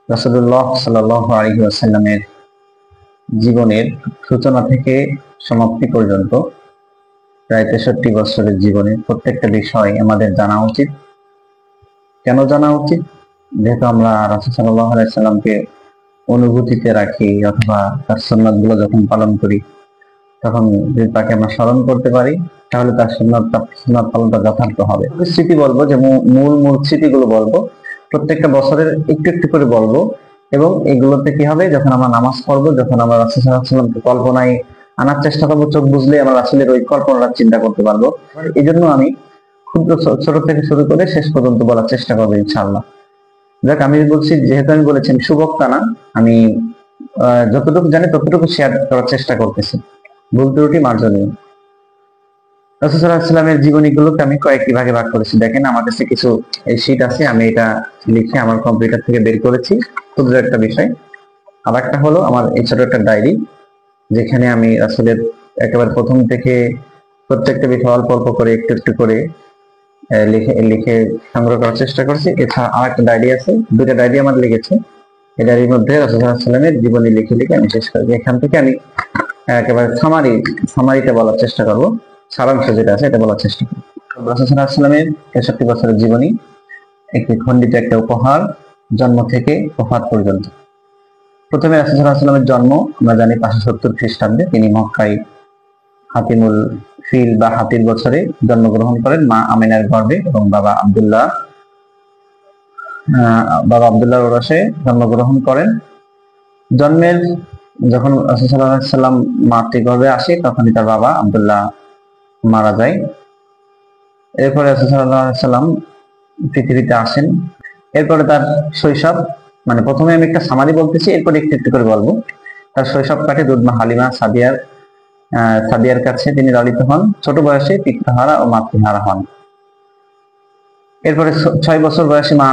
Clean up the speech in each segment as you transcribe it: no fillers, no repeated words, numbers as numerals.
রাসূলুল্লাহ সাল্লাল্লাহু আলাইহি ওয়াসাল্লামের জীবনের সূচনা থেকে সমাপ্তি পর্যন্ত প্রায় 63 বছরের জীবনে প্রত্যেকটা বিষয় আমাদের জানা উচিত। কেন জানা উচিত? যেহেতু আমরা রাসূল সাল্লাল্লাহু আলাইহি ওয়াসাল্লামকে অনুভূতিতে রাখি অথবা তার সুন্নাতগুলো যখন পালন করি, তখন যদি তাকে আমরা স্মরণ করতে পারি, তাহলে তার সুন্নাত পালনটা যথার্থ হবে। স্মৃতি বলবো, যে মূল মূল স্মৃতিগুলো বলবো, প্রত্যেকটা বছরের একটু একটু করে বলবো। এবং এগুলোতে কি হবে, যখন আমরা নামাজ পড়বো, যখন আমরা রাসূল সাল্লাল্লাহু আলাইহি ওয়াসাল্লামকে কল্পনায় আনার চেষ্টা করবো, চোখ বুঝলে আমরা রাসূলের ওই কল্পনাটা চিন্তা করতে পারবো। এই জন্য আমি ক্ষুদ্র ছোট থেকে শুরু করে শেষ পর্যন্ত বলার চেষ্টা করবো ইনশাআল্লাহ। যাক, আমি বলছি, যেহেতু আমি বলেছি আমি সুবক্তা না, আমি যতটুকু জানি ততটুকু শেয়ার করার চেষ্টা করতেছি, ভুল ত্রুটি মার্জনীয়। রাসূল সাল্লাল্লাহু আলাইহি ওয়াসাল্লামের জীবনীগুলোকে আমি কয়েকটি ভাগে ভাগ করেছি। দেখেন, আমার কাছে কিছু এই শীট আছে, আমি এটা লিখে আমার কম্পিউটার থেকে বের করেছি, ক্ষুদ্র একটা বিষয়। আর একটা হলো আমার এই ছোট একটা ডায়েরি, যেখানে আমি রাসূলের একেবারে প্রথম থেকে প্রত্যেকটা বিষয় অল্প অল্প করে একটু একটু করে লিখে লিখে সংগ্রহ করার চেষ্টা করছি। এছাড়া আর একটা ডায়েরি আছে, দুটো ডায়েরি আমার লিখেছে। এই ডায়েরির মধ্যে রাসূল সাল্লাল্লাহু আলাইহি ওয়াসাল্লামের জীবনী লিখে লিখে আমি শেষ করেছি। এখান থেকে আমি একেবারে সামারিটা বলার চেষ্টা করব, সারাংশ যেটা আছে এটা বলার চেষ্টা করব। রাসূল সাল্লাল্লাহু আলাইহি ওয়াসাল্লামের 63 বছরের জীবনী একটি খণ্ডিত একটা উপহার, জন্ম থেকে ওফাত পর্যন্ত। প্রথমে রাসূল সাল্লাল্লাহু আলাইহি ওয়াসাল্লামের জন্ম আমরা জানি 570 খ্রিস্টাব্দে। তিনি মক্কায় হাতিমুল ফিল বা হাতির বছরে জন্মগ্রহণ করেন মা আমিনার গর্ভে, এবং বাবা আব্দুল্লাহর ওরসে জন্মগ্রহণ করেন। জন্মের যখন রাসূল সাল্লাল্লাহু আলাইহি ওয়াসাল্লাম মাতৃগর্ভে আসে, তখনই তার বাবা আব্দুল্লাহ মারা যায়। এরপরে রাসূল সাল্লাল্লাহু আলাইহি ওয়াসাল্লাম পৃথিবীতে আসেন। এরপরে তার শৈশব, মানে প্রথমে আমি একটা সামারি বলতেছি, এরপরে একটু একটু করে বলবো। তার শৈশব কাটে দুধমা হালিমা সাদিয়ার কাছে তিনি লালিত হন। ছোট বয়সে পিতৃহারা ও মাতৃহারা হন। এরপরে 6 বছর বয়সে মা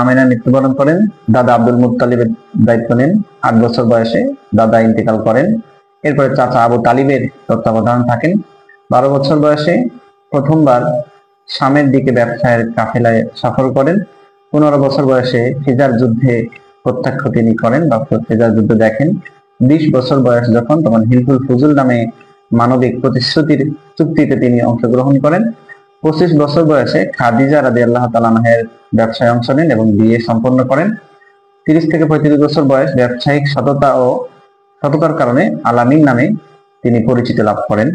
আমিনার মৃত্যুবরণ করেন। দাদা আব্দুল মুত্তালিবের দায়িত্ব নেন। 8 বছর বয়সে দাদা ইন্তেকাল করেন। এরপরে চাচা আবু তালিবের তত্ত্বাবধান থাকেন। 12 বছর বয়সে প্রথমবার শামের দিকে ব্যবসায়ের কাফেলায় সফর করেন। 15 বছর বয়সে ফিজার যুদ্ধে প্রত্যক্ষ তিনি করেন বা ফিজার যুদ্ধ দেখেন। 20 বছর বয়স যখন, তখন হিলফুল ফুজুল নামে মানবিক প্রতিশ্রুতির চুক্তিতে তিনি অংশগ্রহণ করেন। 25 বছর বয়সে খাদিজা রাদিয়াল্লাহু তাআলা আনহার ব্যবসায় অংশ নেন এবং বিয়ে সম্পন্ন করেন। 30 থেকে 35 বছর বয়স ব্যবসায়িক সততার কারণে আলামিন নামে তিনি পরিচিতি লাভ করেন।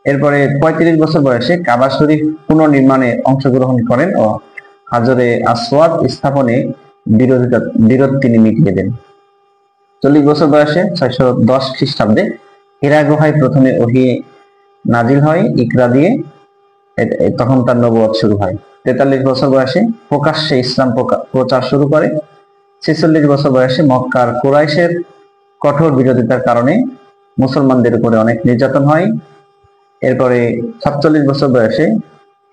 এরপরে 35 বছর বয়সে কাবা শরীফ পুনর্নির্মাণে অংশগ্রহণ করেন ও হাজরে আসওয়াদ স্থাপনে বিরোধ তিনি মিটিয়ে দেন। 40 বছর বয়সে 610 খ্রিস্টাব্দে হিরা গুহায় প্রথমে ওহী নাজিল হয় ইকরা দিয়ে, তখন তার নবুয়ত শুরু হয়। 43 বছর বয়সে প্রকাশ্যে ইসলাম প্রচার শুরু করে। 46 বছর বয়সে মক্কার কুরাইশের কঠোর বিরোধিতার কারণে মুসলমানদের উপরে অনেক নির্যাতন হয়। এরপরে 47 বছর বয়সে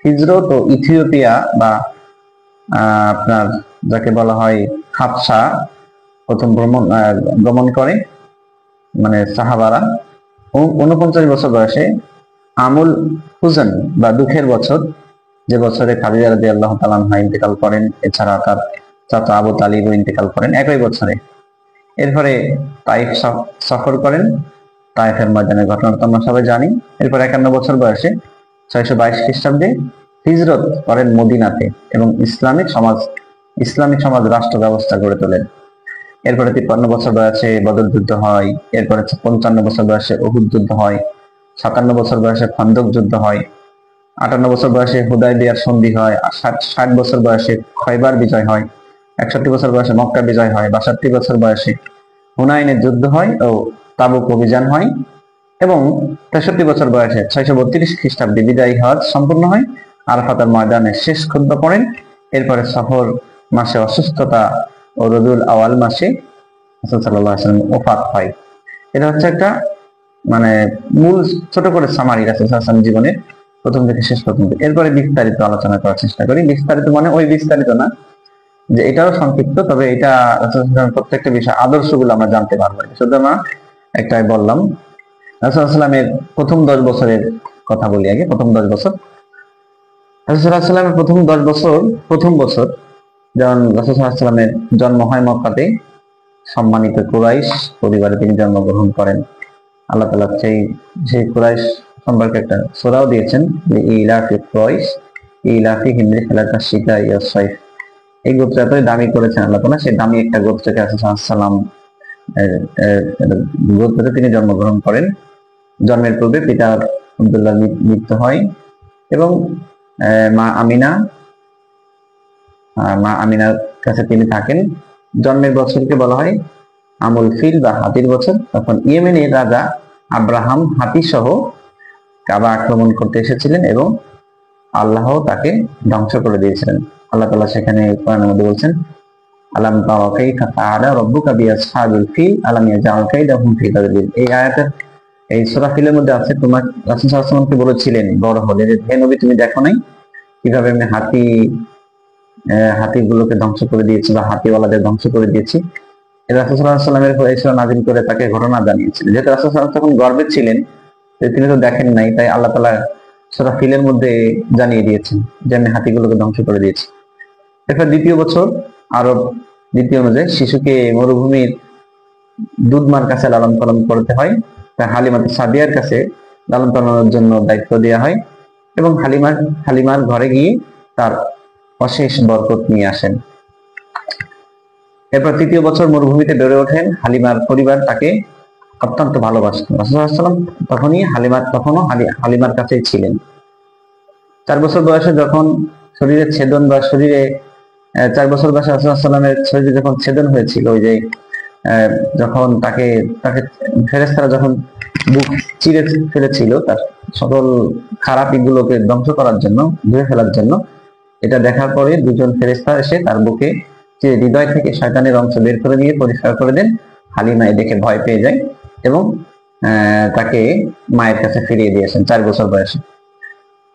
হিজরত ও ইথিওপিয়া বা আপনার যাকে বলা হয় হাবশা প্রথম গমন করে, মানে সাহাবারা। 49 বছর বয়সে আমুল হুজন বা দুঃখের বছর, যে বছরে খাদিজা রাদিয়াল্লাহু তাআলা আনহা ইন্তেকাল করেন। এছাড়া তার চাচা আবু তালিবও ইন্তেকাল করেন একই বছরে। এরপরে তাইফ সফর করেন, তাইফের ময়দানের ঘটনা তো আমরা সবাই জানি। এরপর 51 বছর বয়সে 622 খ্রিস্টাব্দে হিজরত করেন মদিনাতে এবং ইসলামিক সমাজ রাষ্ট্র ব্যবস্থা গড়ে তোলেন। এরপরে 53 বছর বয়সে বদর যুদ্ধ হয়। এরপরে 55 বছর বয়সে উহুদ যুদ্ধ হয়। 57 বছর বয়সে খন্দক যুদ্ধ হয়। 58 বছর বয়সে হুদায়বিয়ার সন্ধি হয়। 60 বছর বয়সে খয়বার বিজয় হয়। 61 বছর বয়সে মক্কা বিজয় হয়। 62 বছর বয়সে হুনাইনের যুদ্ধ হয় ও তাবুক অভিযান হয়। এবং 63 বছর বয়সে 632 খ্রিস্টাব্দে বিদায়ী হজ সম্পূর্ণ হয়। আরাফাতের ময়দানে শেষ খুতবা পড়েন। এরপরে সফর মাসে অসুস্থতা ও রবিউল আওয়াল মাসে রাসূল সাল্লাল্লাহু আলাইহি ওয়াসাল্লাম ওফাত হয়। এটা হচ্ছে একটা মানে মূল ছোট করে সামারি রাসূল সাল্লাল্লাহু আলাইহি ওয়াসাল্লাম জীবনের প্রথম থেকে শেষ পর্যন্ত। এরপরে বিস্তারিত আলোচনা করার চেষ্টা করি। বিস্তারিত মানে ওই বিস্তারিত না, যে এটাও সংক্ষিপ্ত, তবে এটা রাসূল সাল্লাল্লাহু আলাইহি ওয়াসাল্লামের প্রত্যেকটা বিষয় আদর্শগুলো আমরা জানতে পারবো। শুধু না একটাই বললাম। রাসূল সাল্লাল্লাহু আলাইহি ওয়াসাল্লামের প্রথম 10 বছরের কথা বলি আগে। প্রথম 10 বছর রাসূল সাল্লাল্লাহু আলাইহি ওয়াসাল্লামের প্রথম বছর যেমন রাসূল সাল্লাল্লাহু আলাইহি ওয়াসাল্লামের জন্ম হয় মক্কাতে, সম্মানিত কুরাইশ পরিবারে তিনি জন্মগ্রহণ করেন। আল্লাহ তাআলা সেই কুরাইশ সম্পর্কে একটা সূরাও দিয়েছেন, যে ইলাফি কুরাইশ ইলাফিহিম রিহলাতাশ শিতাই ওয়াস সাইফ। এই গোত্র এতই দামি করেছেন আল্লাহ তাআলা, সেই দামি একটা গোত্রকে রাসূল সাল্লাল্লাহু আলাইহি ওয়াসাল্লাম গোত্রে তিনি জন্মগ্রহণ করেন। জন্মের পূর্বে পিতার আব্দুল্লাহর মৃত্যু হয় এবং মা আমিনার কাছে তিনি থাকেন। জন্মের বছরকে বলা হয় আমুল ফিল বা হাতির বছর। তখন ইয়েমেনের রাজা আব্রাহাম হাতি সহ কাবা আক্রমণ করতে এসেছিলেন এবং আল্লাহ তাকে ধ্বংস করে দিয়েছিলেন। আল্লাহ তাআলা সেখানে কোরআনের মধ্যে বলছেন, আলাম তারা কাইফা ফাআলা রাব্বুকা বিআসহাবিল ফিল আলাম ইয়াজআল কাইদাহুম ফি তাদলিল। এই আয়াতের এই সূরা ফিলের মধ্যে আছে, তোমার রাসূল সাল্লাল্লাহু আলাইহি ওয়াসাল্লামকে বলেছিলেন বড় হলে, যে হে নবী তুমি দেখো নাই কিভাবে আমি হাতিগুলোকে ধ্বংস করে দিয়েছি বা হাতিওয়ালাদের ধ্বংস করে দিয়েছি। রাসূল সাল্লাল্লাহু আলাইহি ওয়াসাল্লামের উপর এই সূরা নাযিল করে তাকে ঘটনা জানিয়েছিলেন। যেহেতু রাসূল সাল্লাল্লাহু আলাইহি ওয়াসাল্লাম তখন গর্বে ছিলেন, তিনি তো দেখেন নাই, তাই আল্লাহ তাআলা সূরা ফিলের মধ্যে জানিয়ে দিয়েছেন যে আমি হাতিগুলোকে ধ্বংস করে দিয়েছি। এরপর দ্বিতীয় বছর আরব নীতি অনুযায়ী শিশুকে মরুভূমির দুধমার কাছে লালন পালন করতে হয়, তাই হালিমাতুস সাদিয়ার কাছে লালন পালনের জন্য দায়িত্ব দেওয়া হয় এবং হালিমার ঘরে গিয়ে তার অশেষ বরকত নিয়ে আসেন। এরপর তৃতীয় বছর মরুভূমিতে বেড়ে ওঠেন। হালিমার পরিবার তাকে অত্যন্ত ভালোবাসত। রাসূল সাল্লাল্লাহু আলাইহি ওয়াসাল্লাম তখনও হালিমার কাছেই ছিলেন। 4 বছর বয়সে যখন শরীরে ছেদন বা শরীরে 4 বছর বয়সে রাসূল সাল্লাল্লাহু আলাইহি ওয়াসাল্লামের শরীরে যখন ছেদন হয়েছিল, ওই যে যখন তাকে ফেরেশতারা যখন বুক চিরে ফেলেছিল তার সকল খারাপ ইগুলোকে ধ্বংস করার জন্য, ধুয়ে ফেলার জন্য, এটা দেখার পরে দুজন ফেরেশতা এসে তার বুকে যে হৃদয় থেকে শয়তানের অংশ বের করে দিয়ে পরিষ্কার করে দেন। হালিমা দেখে ভয় পেয়ে যায় এবং তাকে মায়ের কাছে ফিরিয়ে দিয়েছেন 4 বছর বয়সে।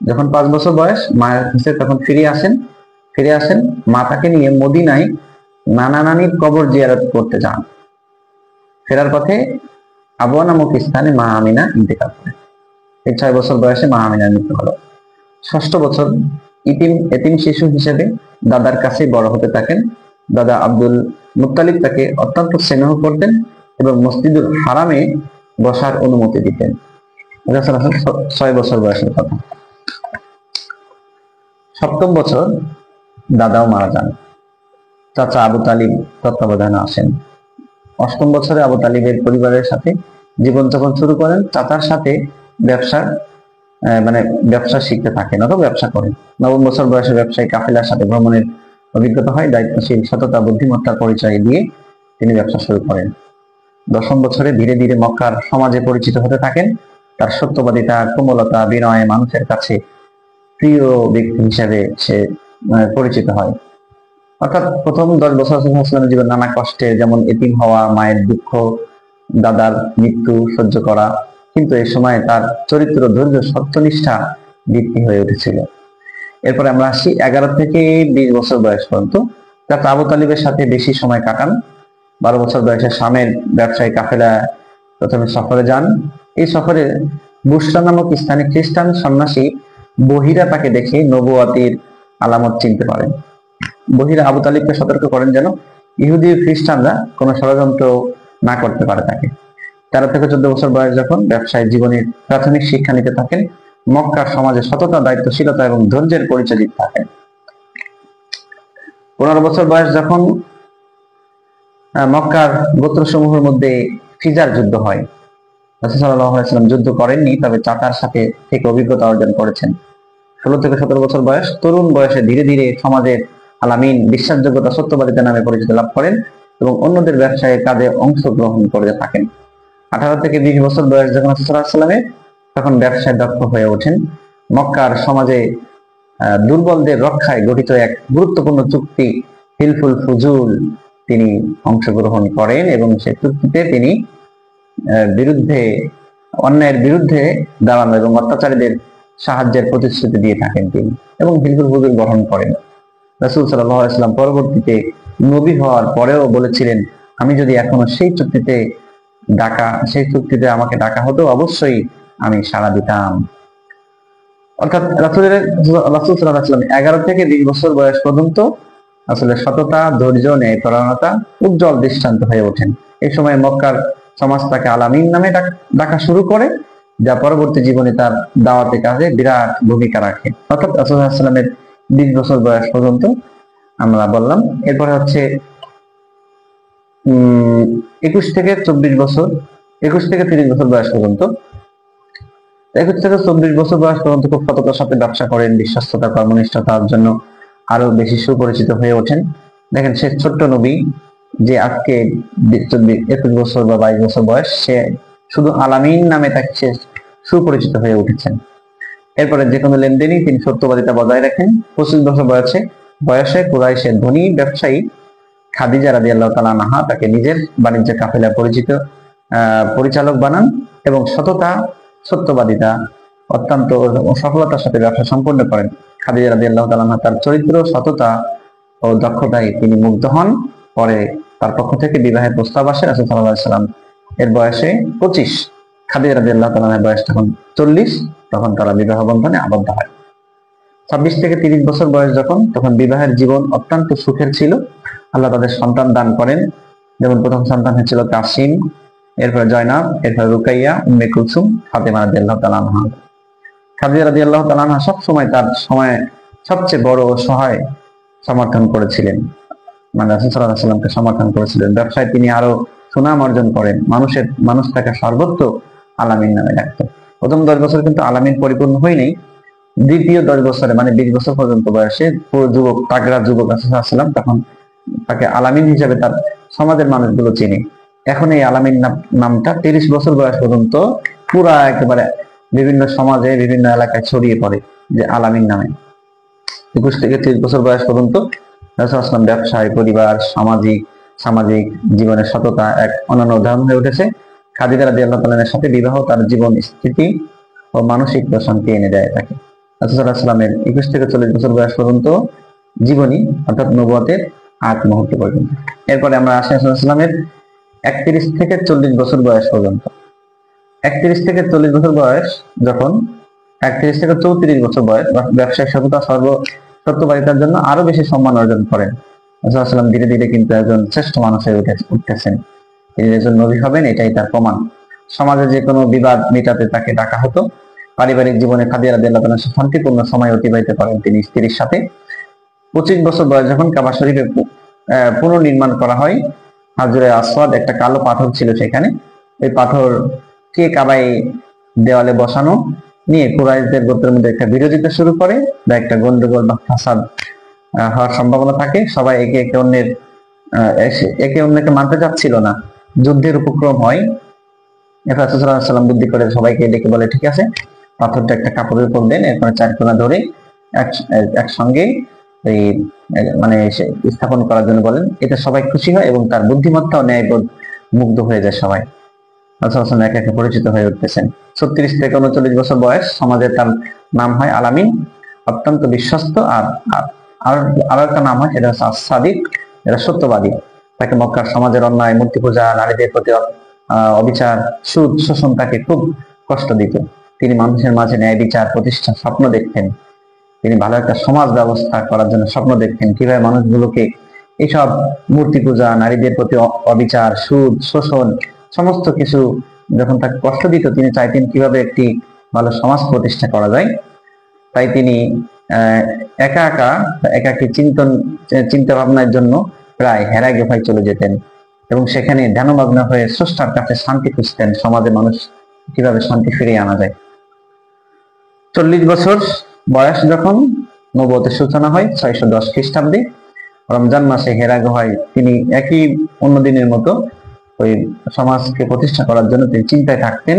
যখন 5 বছর বয়স মায়ের কাছে তখন ফিরে আসেন, মা তাকে নিয়ে মদিনায় নানা নানির কবর জিয়ারত করতে যান। ফেরার পথে আবওয়া নামক স্থানে মা আমিনা ইন্তেকাল করেন। এই 6 বছর বয়সে মা আমিনার মৃত্যু হলো। 6ষ্ঠ বছর এতিম শিশু হিসেবে দাদার কাছে বড় হতে থাকেন। দাদা আব্দুল মুত্তালিব তাকে অত্যন্ত স্নেহ করতেন এবং মসজিদুল হারামে বসার অনুমতি দিতেন। এটা 6 বছর বয়সের কথা। 7ম বছর দাদাও মারা যান, চাচা আবু তালিব তত্ত্বাবধানে আসেন। 8ম বছরে আবু তালিবের পরিবারের সাথে জীবনযাপন শুরু করেন। চাচার সাথে ব্যবসা শিখতে থাকেন অথবা ব্যবসা করেন। 9ম বছর বয়সে ব্যবসায়ী কাফেলার সাথে ভ্রমণের অভিজ্ঞতা হয়। দায়িত্বশীল, সততা, বুদ্ধিমত্তার পরিচয় দিয়ে তিনি ব্যবসা শুরু করেন। 10ম বছরে ধীরে ধীরে মক্কার সমাজে পরিচিত হতে থাকেন। তার সত্যবাদিতা, কোমলতা, বিনয় মানুষের কাছে প্রিয় ব্যক্তি হিসেবে সে পরিচিত হয়। অর্থাৎ প্রথম 10 বছর রাসূলের জীবন নানা কষ্টে, যেমন এতিম হওয়া, মায়ের দুঃখ, দাদার মৃত্যু সহ্য করা, কিন্তু এই সময় তার চরিত্র, ধৈর্য, সত্যনিষ্ঠা বৃদ্ধি হয়ে উঠেছিল। এরপরে আমরা আসি 11 থেকে 20 বছর বয়স পর্যন্ত। চাচা আবু তালিবের সাথে বেশি সময় কাটান। 12 বছর বয়সে শামের ব্যবসায়ী কাফেলা প্রথমে সফরে যান। এই সফরে বুশরা নামক স্থানে খ্রিস্টান সন্ন্যাসী বহিরা তাকে দেখে নবুয়াতির আলামত চিনতে পারেন। বহিরা আবু তালিবকে সতর্ক করেন যেন ইহুদি খ্রিস্টানরা কোনো ষড়যন্ত্র না করতে পারে তাকে। 13 থেকে 14 বছর বয়স যখন ব্যবসায় জীবনের প্রাথমিক শিক্ষা নিতে থাকেন। মক্কার সমাজে সততা, দায়িত্বশীলতা এবং ধৈর্যের পরিচয় দিতে থাকেন। 15 বছর বয়স যখন মক্কার গোত্রসমূহের মধ্যে ফিজার যুদ্ধ হয়। রাসূল সাল্লাল্লাহু আলাইহি ওয়াসাল্লাম যুদ্ধ করেননি, তবে চাচার সাথে থেকে অভিজ্ঞতা অর্জন করেছেন। 16 থেকে 17 বছর বয়স, তরুণ বয়সে ধীরে ধীরে সমাজের আলামিন, বিশ্বাসযোগ্যতা, সত্যবাদিতা নামে পরিচিতি লাভ করেন এবং অন্যদের ব্যবসায়ের কাজে অংশগ্রহণ করতে থাকেন। 18 থেকে 20 বছর বয়স যখন রাসূল সাল্লাল্লাহু আলাইহি ওয়াসাল্লামের, তখন ব্যবসায় দক্ষ হয়ে ওঠেন। মক্কার সমাজে দুর্বলদের রক্ষায় গঠিত এক গুরুত্বপূর্ণ চুক্তি হিলফুল ফুজুল তিনি অংশগ্রহণ করেন এবং সেই চুক্তিতে তিনি অন্যায়ের বিরুদ্ধে দাঁড়ানো এবং অত্যাচারীদের সাহায্যের প্রতিশ্রুতি দিয়ে থাকেন তিনি, এবং হিলফুল ফুজুল গঠন করেন। রাসূল সাল্লাল্লাহু আলাইহি ওয়াসাল্লাম পরবর্তীতে নবী হওয়ার পরেও বলেছিলেন, আমি যদি এখনো সেই চুক্তিতে আমাকে ডাকা হতো, অবশ্যই আমি সাড়া দিতাম। অর্থাৎ রাসূল সাল্লাল্লাহু আলাইহি ওয়াসাল্লাম 11 থেকে 20 বছর বয়স পর্যন্ত আসলে সততা, ধৈর্য, ন্যায়পরায়ণতা উজ্জ্বল দৃষ্টান্ত হয়ে ওঠেন। এই সময় মক্কার সমাজ তাকে আলামিন নামে ডাকা শুরু করে, যা পরবর্তী জীবনে তার দাওয়াতের কাজে বিরাট ভূমিকা রাখে। অর্থাৎ রাসূলুল্লাহ সাল্লাল্লাহু আলাইহি ওয়াসাল্লামের 20 বছর বয়স পর্যন্ত আমরা বললাম। এরপরে হচ্ছে 21 থেকে 24 বছর, 21 থেকে 30 বছর বয়স পর্যন্ত, 21 থেকে 24 বছর বয়স পর্যন্ত খুব সততার সাথে ব্যবসা করেন, বিশ্বস্ততা, কর্মনিষ্ঠতার জন্য আরো বেশি সুপরিচিত হয়ে ওঠেন। দেখেন, সে ছোট্ট নবী যে আজকে 21 বছর বা 22 বছর বয়স, সে শুধু আলামিন নামে তাকে সে সুপরিচিত হয়ে উঠেছেন। এরপরে যে কোনো লেনদেনই তিনি সত্যবাদিতা বজায় রাখেন। 25 বছর বয়সে কুরাইশের ধনী ব্যবসায়ী খাদিজা রাদিয়াল্লাহু তাআলা আনহা তাকে নিজের বাণিজ্য কাফেলার পরিচালক বানান এবং সততা, সত্যবাদিতা অত্যন্ত সফলতার সাথে ব্যবসা সম্পন্ন করেন। খাদিজা রাদিয়াল্লাহু তাআলা আনহা তার চরিত্র, সততা ও দক্ষতায় তিনি মুগ্ধ হন। পরে তার পক্ষ থেকে বিবাহের প্রস্তাব আসে। রাসূল সাল্লাল্লাহু আলাইহি ওয়াসাল্লাম এর বয়সে 25, খাদিজা রাদিয়াল্লাহু তাআলা আনহার বয়স তখন 40, তখন তারা বিবাহ বন্ধনে আবদ্ধ হয়। 26 থেকে 30 বছর বয়স তখন বিবাহের জীবন অত্যন্ত সুখের ছিল। আল্লাহ তাদের সন্তান দান করেন। যেমন প্রথম সন্তান হয়েছিল কাসিম, এরপরে জয়নাব, এরপরে রুকাইয়া, উম্মে কুলসুম, ফাতেমা রাদিয়াল্লাহু তাআলা আনহা। খাদিজা রাদিয়াল্লাহু তাআলা আনহা সবসময় তার সময়ে সবচেয়ে বড় ও সহায় সমর্থন করেছিলেন, মানে রাসূল সাল্লাল্লাহু আলাইহি ওয়াসাল্লামকে সমর্থন করেছিলেন। ব্যবসায় তিনি আরো সুনাম অর্জন করেন। মানুষ তাকে সর্বত্র আলামিন নামে ডাকত। প্রথম 10 বছর কিন্তু আলামিন পরিপূর্ণ হয়নি। দ্বিতীয় 10 বছরে, মানে 20 বছর পর্যন্ত বয়সে পুরো যুবক, তাগড়া যুবক রাসূল সাল্লাল্লাহু আলাইহি ওয়াসাল্লাম তখন তাকে আলামিন হিসেবে তার সমাজের মানুষগুলো চিনে। এখন এই আলামিন নামটা 30 বছর বয়স পর্যন্ত পুরা একেবারে বিভিন্ন সমাজে, বিভিন্ন এলাকায় ছড়িয়ে পড়ে যে আলামিন নামে। 21 থেকে 30 বছর বয়স পর্যন্ত রাসূল সাল্লাল্লাহু আলাইহি ওয়াসাল্লাম ব্যবসায়, পরিবার, সামাজিক জীবনের সততা এক অনন্য উদাহরণ হয়ে উঠেছে। খাদিজা রাদিয়াল্লাহু তাআলা আনহার সাথে বিবাহ তার জীবন স্থিতি ও মানসিক প্রশান্তি এনে দেয় তাকে। রাসূল সাল্লাল্লাহু আলাইহি ওয়াসাল্লামের 21 থেকে 40 বছর বয়স পর্যন্ত জীবনী, অর্থাৎ নবুয়তের আগ মুহূর্ত পর্যন্ত। এরপরে আমরা আসি রাসূল সাল্লাল্লাহু আলাইহি ওয়াসাল্লামের 31 থেকে 40 বছর বয়স পর্যন্ত। 31 থেকে 40 বছর বয়স যখন, 31 থেকে 34 বছর বয়স, ব্যবসায়িক সত্যবাদিতার জন্য আরো বেশি সম্মান অর্জন করেন। রাসূল সাল্লাল্লাহু আলাইহি ওয়াসাল্লাম ধীরে ধীরে কিন্তু একজন শ্রেষ্ঠ মানুষ হয়ে উঠতেছেন। তিনি একজন নবী হবেন, এটাই তার প্রমাণ। সমাজে যে কোনো বিবাদ মেটাতে তাকে ডাকা হতো। পারিবারিক জীবনে খাদিজা রাদিয়াল্লাহু তাআলা শান্তিপূর্ণ সময় অতিবাহিত করেন তিনি স্ত্রীর সাথে। 25 বছর বয়স যখন কাবা শরীফে পুনর্নির্মাণ করা হয়, হাজরে আসওয়াদ একটা কালো পাথর ছিল সেখানে। এই পাথরকে কাবায় দেওয়ালে বসানো নিয়ে কুরাইশদের গোত্রের মধ্যে একটা বিরোধিতা শুরু করে, বা একটা গন্ডগোল বা ফাসাদ হওয়ার সম্ভাবনা থাকে। সবাই একে অন্যকে মানতে চাচ্ছিল না, যুদ্ধের উপক্রম হয়। রাসূল সাল্লাল্লাহু আলাইহি ওয়াসাল্লাম বুদ্ধি করে সবাইকে ডেকে বলে, ঠিক আছে, পাথরটা একটা কাপড়ের উপর দেন, এরপরে 4 কোণা ধরে একসঙ্গে এই মানে স্থাপন করার জন্য বলেন। এতে সবাই খুশি হয় এবং তার বুদ্ধিমত্তা ও ন্যায়বোধ মুগ্ধ হয়ে যায় সবাই। রাসূল সাল্লাল্লাহু আলাইহি ওয়াসাল্লাম একে একে পরিচিত হয়ে উঠতেছেন। 36 থেকে 39 বছর বয়স, সমাজে তার নাম হয় আলামিন, অত্যন্ত বিশ্বস্ত। আর একটা নাম হয়, সেটা হচ্ছে আস-সাদিক, এটা সত্যবাদী। তাকে মক্কার সমাজের অন্যায়, মূর্তি পূজা, নারীদের প্রতি অবিচার, সুদ, শোষণ তাকে খুব কষ্ট দিত। তিনি মানুষের মাঝে ন্যায় বিচার প্রতিষ্ঠার স্বপ্ন দেখতেন। তিনি ভালো একটা সমাজ ব্যবস্থা করার জন্য স্বপ্ন দেখতেন, কিভাবে মানুষগুলোকে এইসব মূর্তি পূজা, নারীদের প্রতি অবিচার, সুদ, শোষণ সমস্ত কিছু যখন তাকে কষ্ট দিত, তিনি চাইতেন কিভাবে একটি ভালো সমাজ প্রতিষ্ঠা করা যায়। তাই তিনি একাকী চিন্তা ভাবনার জন্য প্রায় হেরা গুহায় চলে যেতেন এবং সেখানে ধ্যানমগ্ন হয়ে স্রষ্টার কাছে শান্তি খুঁজতেন, সমাজে মানুষ কিভাবে শান্তি ফিরিয়ে আনা যায়। 40 বছর বয়স যখন নবুয়তের সূচনা হয় 610 খ্রিস্টাব্দে রমজান মাসে হেরা গুহায় তিনি একই অন্য দিনের মতো ওই সমাজকে প্রতিষ্ঠা করার জন্য তিনি চিন্তায় থাকতেন,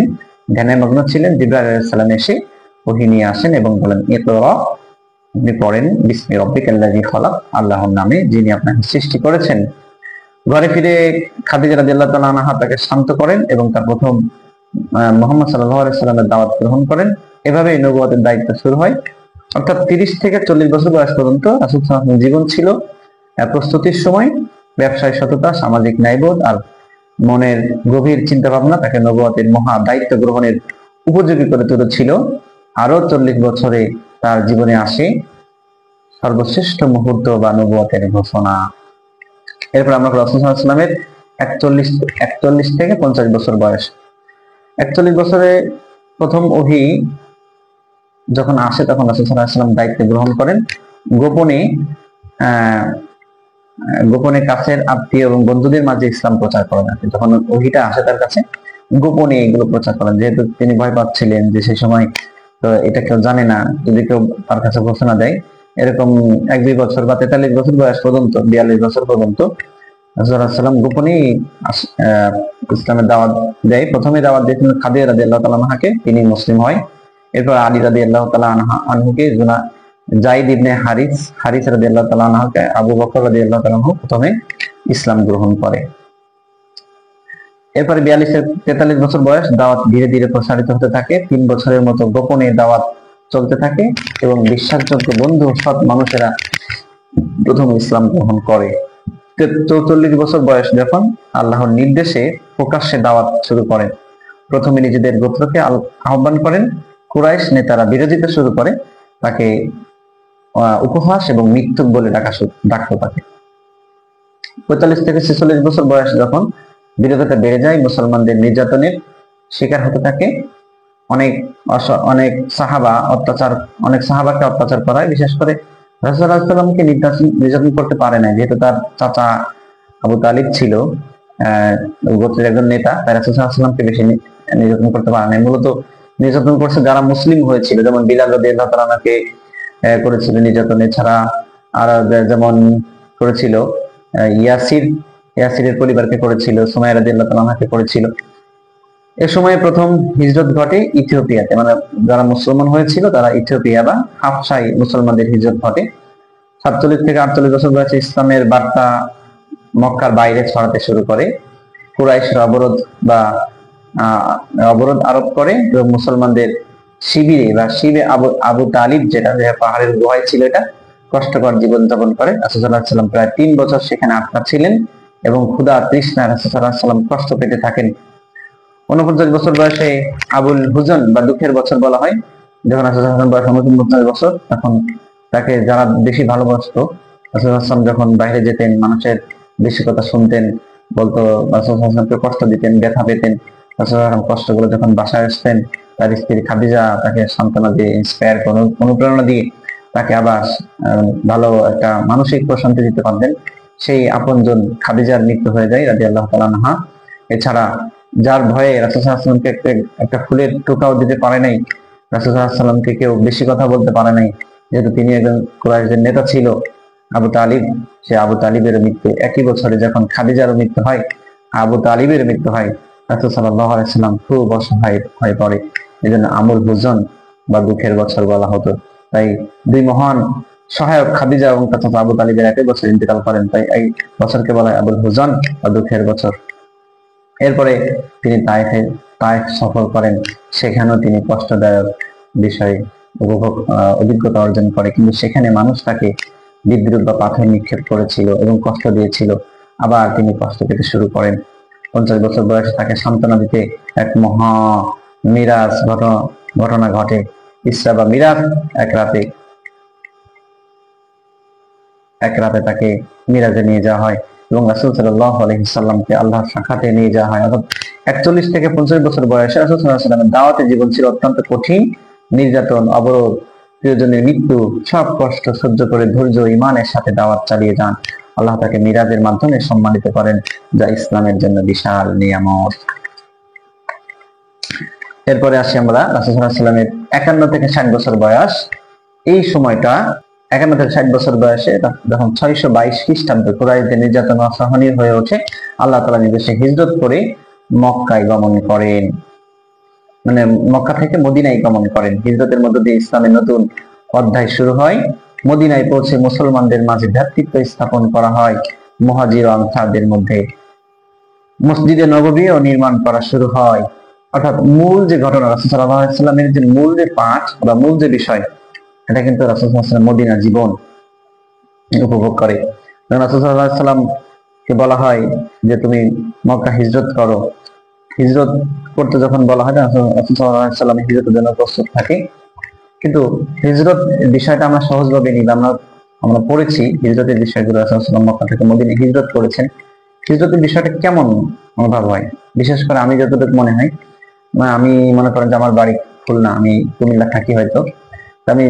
ধ্যানে মগ্ন ছিলেন। জিবরাইল আলাইহিস সালাম এসে ওহী নিয়ে আসেন এবং বলেন, ইকরা, আপনি পড়েন, বিসমি রাব্বিকাল্লাযী খালাক, আল্লাহর নামে যিনি আপনাকে সৃষ্টি করেছেন। ঘরে ফিরে খাদিজা রাদিয়াল্লাহু তাআলা আনহা তাকে শান্ত করেন এবং তার প্রথম মুহাম্মদ সাল্লাল্লাহু আলাইহি সাল্লামের দাওয়াত গ্রহণ করেন। এভাবেই নবুয়তের দায়িত্ব শুরু হয়। অর্থাৎ 30 থেকে 40 বছর বয়স পর্যন্ত রাসূল সাল্লাল্লাহু আলাইহি ওয়াসাল্লামের জীবন ছিল প্রস্তুতির সময়। ব্যবসায় সততা, সামাজিক ন্যায়বোধ আর মনের গভীর চিন্তা ভাবনা তাকে নবুয়তের মহা দায়িত্ব গ্রহণের উপযোগী করে তুলেছিল। আরো 40 বছরে তার জীবনে আসে সর্বশ্রেষ্ঠ মুহূর্ত বা নবুয়তের ঘোষণা। এরপর আমরা রাসূল সাল্লাল্লাহু আলাইহি ওয়াসাল্লামের 41 থেকে 50 বছর বয়স। 41 বছরে প্রথম ওহী যখন আসে তখন রাসূল সাল্লাল্লাহু আলাইহি ওয়াসাল্লাম দায়িত্ব গ্রহণ করেন। গোপনে গোপনে কাছের আত্মীয় এবং বন্ধুদের মাঝে ইসলাম প্রচার করেন। যখন ওহীটা আসে তার কাছে গোপনে এগুলো প্রচার করেন, যেহেতু তিনি ভয় পাচ্ছিলেন যে সেই সময় তো এটা কেউ জানে না, যদি কেউ তার কাছে ঘোষণা দেয়। এরকম 1-2 বছর বা 43 বছর বয়স পর্যন্ত, 42 বছর পর্যন্ত রাসূল সাল্লাল্লাহু আলাইহি ওয়াসাল্লাম গোপনেই ইসলামের দাওয়াত দেয়। প্রথমে দাওয়াত দিয়েছিলেন খাদিজা রাদিয়াল্লাহু তাআলা আনহাকে, তিনি মুসলিম হয়। এরপর আলী রাদিয়াল্লাহু তাআলা আনহুকে, যায়েদ ইবনে হারিস রাদিয়াল্লাহু তাআলা আনহুকে, আবু বকর রাদিয়াল্লাহু তাআলা আনহু প্রথমে ইসলাম গ্রহণ করে। এরপরে 43 বছর বয়স, দাওয়াত ধীরে ধীরে প্রসারিত হতে থাকে। 3 বছরের মতো গোপনে দাওয়াত চলতে থাকে এবং বিশ্বাসযোগ্য বন্ধু সৎ মানুষেরা প্রথম ইসলাম গ্রহণ করে। 44 বছর বয়স যখন আল্লাহর নির্দেশে প্রকাশ্যে দাওয়াত শুরু করেন। প্রথমে নিজেদের গোত্রকে আহ্বান করেন। কুরাইশ নেতারা বিরোধিতা শুরু করে, তাকে উপহাস এবং মিথ্যুক বলে ডাকতো তাকে। 45 থেকে 46 বছর বয়স যখন বিরোধিতা বেড়ে যায়, মুসলমানদের নির্যাতনের শিকার হতে থাকে। অনেক সাহাবাকে অত্যাচার করায়, বিশেষ করে রাসূল সাল্লাল্লাহু আলাইহি ওয়াসাল্লামকে নির্যাতন করতে পারে না, যেহেতু তার চাচা আবু তালিব ছিল গোত্রের একজন নেতা, তাই রাসূল সাল্লাল্লাহু আলাইহি ওয়াসাল্লামকে বেশি নির্যাতন করতে পারে না। মূলত নির্যাতন করছে যারা মুসলিম হয়েছিল, যেমন বিলাল রাদিয়াল্লাহু তাআলা আনহুকে করেছিল নির্যাতন। এছাড়া আর যেমন করেছিল ইয়াসিরের পরিবারকে করেছিল, সুমাইয়া রাদিয়াল্লাহু তাআলা আনহাকে করেছিল। এ সময় প্রথম হিজরত ঘটে ইথিওপিয়াতে, মানে যারা মুসলমান হয়েছিল তারা ইথিওপিয়া বা হাবশায় মুসলমানদের হিজরত ঘটে। 47 থেকে 48 বছর বয়সে ইসলামের বার্তা মক্কার বাইরে ছড়াতে শুরু করে। কুরাইশরা অবরোধ আরোপ করে এবং মুসলমানদের শিবিরে আবু তালিব, যেটা পাহাড়ের গুহায় ছিল, এটা কষ্টকর জীবন যাপন করে। রাসূল সাল্লাল্লাহু আলাইহি ওয়াসাল্লাম প্রায় 3 বছর সেখানে আটকা ছিলেন এবং ক্ষুধা তৃষ্ণায় রাসূল সাল্লাল্লাহু আলাইহি ওয়াসাল্লাম কষ্ট পেতে থাকেন। 49 বছর বয়সে আবুল হুজন বা দুঃখের বছর বলা হয়, যখন রাসূল সাল্লাল্লাহু আলাইহি ওয়াসাল্লাম বয়স 49 বছর, তখন তাকে যারা বেশি ভালোবাসতো, রাসূল সাল্লাল্লাহু আলাইহি ওয়াসাল্লাম যখন বাইরে যেতেন, মানুষের বেশি কথা শুনতেন, বলতো, রাসূল সাল্লাল্লাহু আলাইহি ওয়াসাল্লামকে কষ্ট দিতেন, ব্যথা পেতেন। রাসূল সাল্লাল্লাহু আলাইহি ওয়াসাল্লাম কষ্টগুলো যখন বাসায় আসতেন, তার স্ত্রী খাদিজা তাকে সান্ত্বনা দিয়ে, ইন্সপায়ার করে, অনুপ্রেরণা দিয়ে তাকে আবার ভালো একটা মানসিক প্রশান্তি দিতে পারতেন। সেই আপনজন খাদিজার মৃত্যু হয়ে যায় রাদিয়াল্লাহু তাআলা আনহা। এছাড়া যার ভয়ে রাসূল সাল্লাল্লাহু আলাইহি ওয়াসাল্লামকে একটা ফুলের টোকাও দিতে পারে নাই, রাসূল সাল্লাল্লাহু আলাইহি ওয়াসাল্লামকে কেউ বেশি কথা বলতে পারে নাই, যেহেতু তিনি একজন কুরাইশের নেতা ছিল, আবু তালিব। সে আবু তালিবের মৃত্যু একই বছরে যখন খাদিজার মৃত্যু হয়, আবু তালিবের মৃত্যু হয়, রাসূল সাল্লাল্লাহু আলাইহি ওয়াসাল্লাম খুব অসহায় হয়ে পড়ে। এজন্য আমুল হুজন বা দুঃখের বছর বলা হতো। তাই দুই মহান সহায়ক খাদিজা এবং তার চাচা আবু তালিবের একই বছর ইন্তেকাল করেন, তাই এই বছরকে বলা হয় আবুল হুজন বা দুঃখের বছর। এরপরে তিনি তায়েফ সফর করেন, সেখানেও তিনি কষ্টদায়ক বিষয়ে অভিজ্ঞতা অর্জন করে, কিন্তু সেখানে মানুষ তাকে বিদ্রুপ বা পাথর নিক্ষেপ করেছিল এবং কষ্ট দিয়েছিল। আবার তিনি কষ্ট পেতে শুরু করেন। 50 বছর বয়সে তাকে সান্ত্বনা দিতে এক মহা মিরাজ ঘটনা ঘটে। ইসরা বা মিরাজ, এক রাতে তাকে মিরাজে নিয়ে যাওয়া হয় এবং রাসূল সাল্লাল্লাহু আলাইহি ওয়াসাল্লামকে আল্লাহর সাক্ষাতে নিয়ে যাওয়া হয়। অর্থাৎ 41 থেকে 50 বছর বয়সে রাসূল সাল্লাল্লাহু আলাইহি ওয়াসাল্লামের দাওয়াতে জীবন ছিল অত্যন্ত কঠিন। নির্যাতন, অবরোধ, প্রিয়জনের মৃত্যু, সব কষ্ট সহ্য করে ধৈর্য ঈমানের সাথে দাওয়াত চালিয়ে যান। আল্লাহ তাকে মিরাজের মাধ্যমে সম্মানিত করেন, যা ইসলামের জন্য বিশাল নিয়ামত। এরপরে আসি আমরা রাসূল সাল্লাল্লাহু আলাইহি ওয়াসাল্লামের 51 থেকে 60 বছর বয়স। এই সময়টা 51 থেকে 60 বছর বয়সে যখন 622 খ্রিস্টাব্দে কুরাইশদের নির্যাতন অসহনীয় হয়ে ওঠে, আল্লাহ তাআলা নির্দেশে হিজরত করে মক্কায় গমন করেন, মানে মক্কা থেকে মদিনায় গমন করেন। হিজরতের মধ্য দিয়ে ইসলামের নতুন অধ্যায় শুরু হয়। মদিনায় পৌঁছে মুসলমানদের মাঝে ভ্রাতৃত্ব স্থাপন করা হয়। মুহাজির ও আনসারদের মধ্যে মসজিদে নববীও নির্মাণ করা শুরু হয়। অর্থাৎ মূল যে ঘটনা, রাসূল সাল্লাল্লাহু আলাইহি ওয়াসাল্লামের যে মূল যে পাঠ বা মূল যে বিষয়, এটা কিন্তু রাসূল সাল্লাল্লাহু আলাইহি ওয়াসাল্লাম মদিনা জীবন উপভোগ করে। রাসূল সাল্লাল্লাহু আলাইহি ওয়াসাল্লামকে বলা হয় যে তুমি মক্কা হিজরত করো। হিজরত করতে যখন বলা হয়, রাসূল সাল্লাল্লাহু আলাইহি ওয়াসাল্লাম হিজরতের জন্য প্রস্তুত থাকে। কিন্তু হিজরত বিষয়টা আমরা সহজভাবে নিই, আমরা আমরা পড়েছি হিজরতের বিষয়গুলো, রাসূলুল্লাহ মক্কা থেকে মদিনায় হিজরত করেছেন। হিজরতের বিষয়টা কেমন অনুভব হয়? বিশেষ করে আমি যতটুকু মনে হয়, আমি মনে করেন যে আমার বাড়ি খুলনা, আমি কুমিল্লা থাকি হয়তো, আমি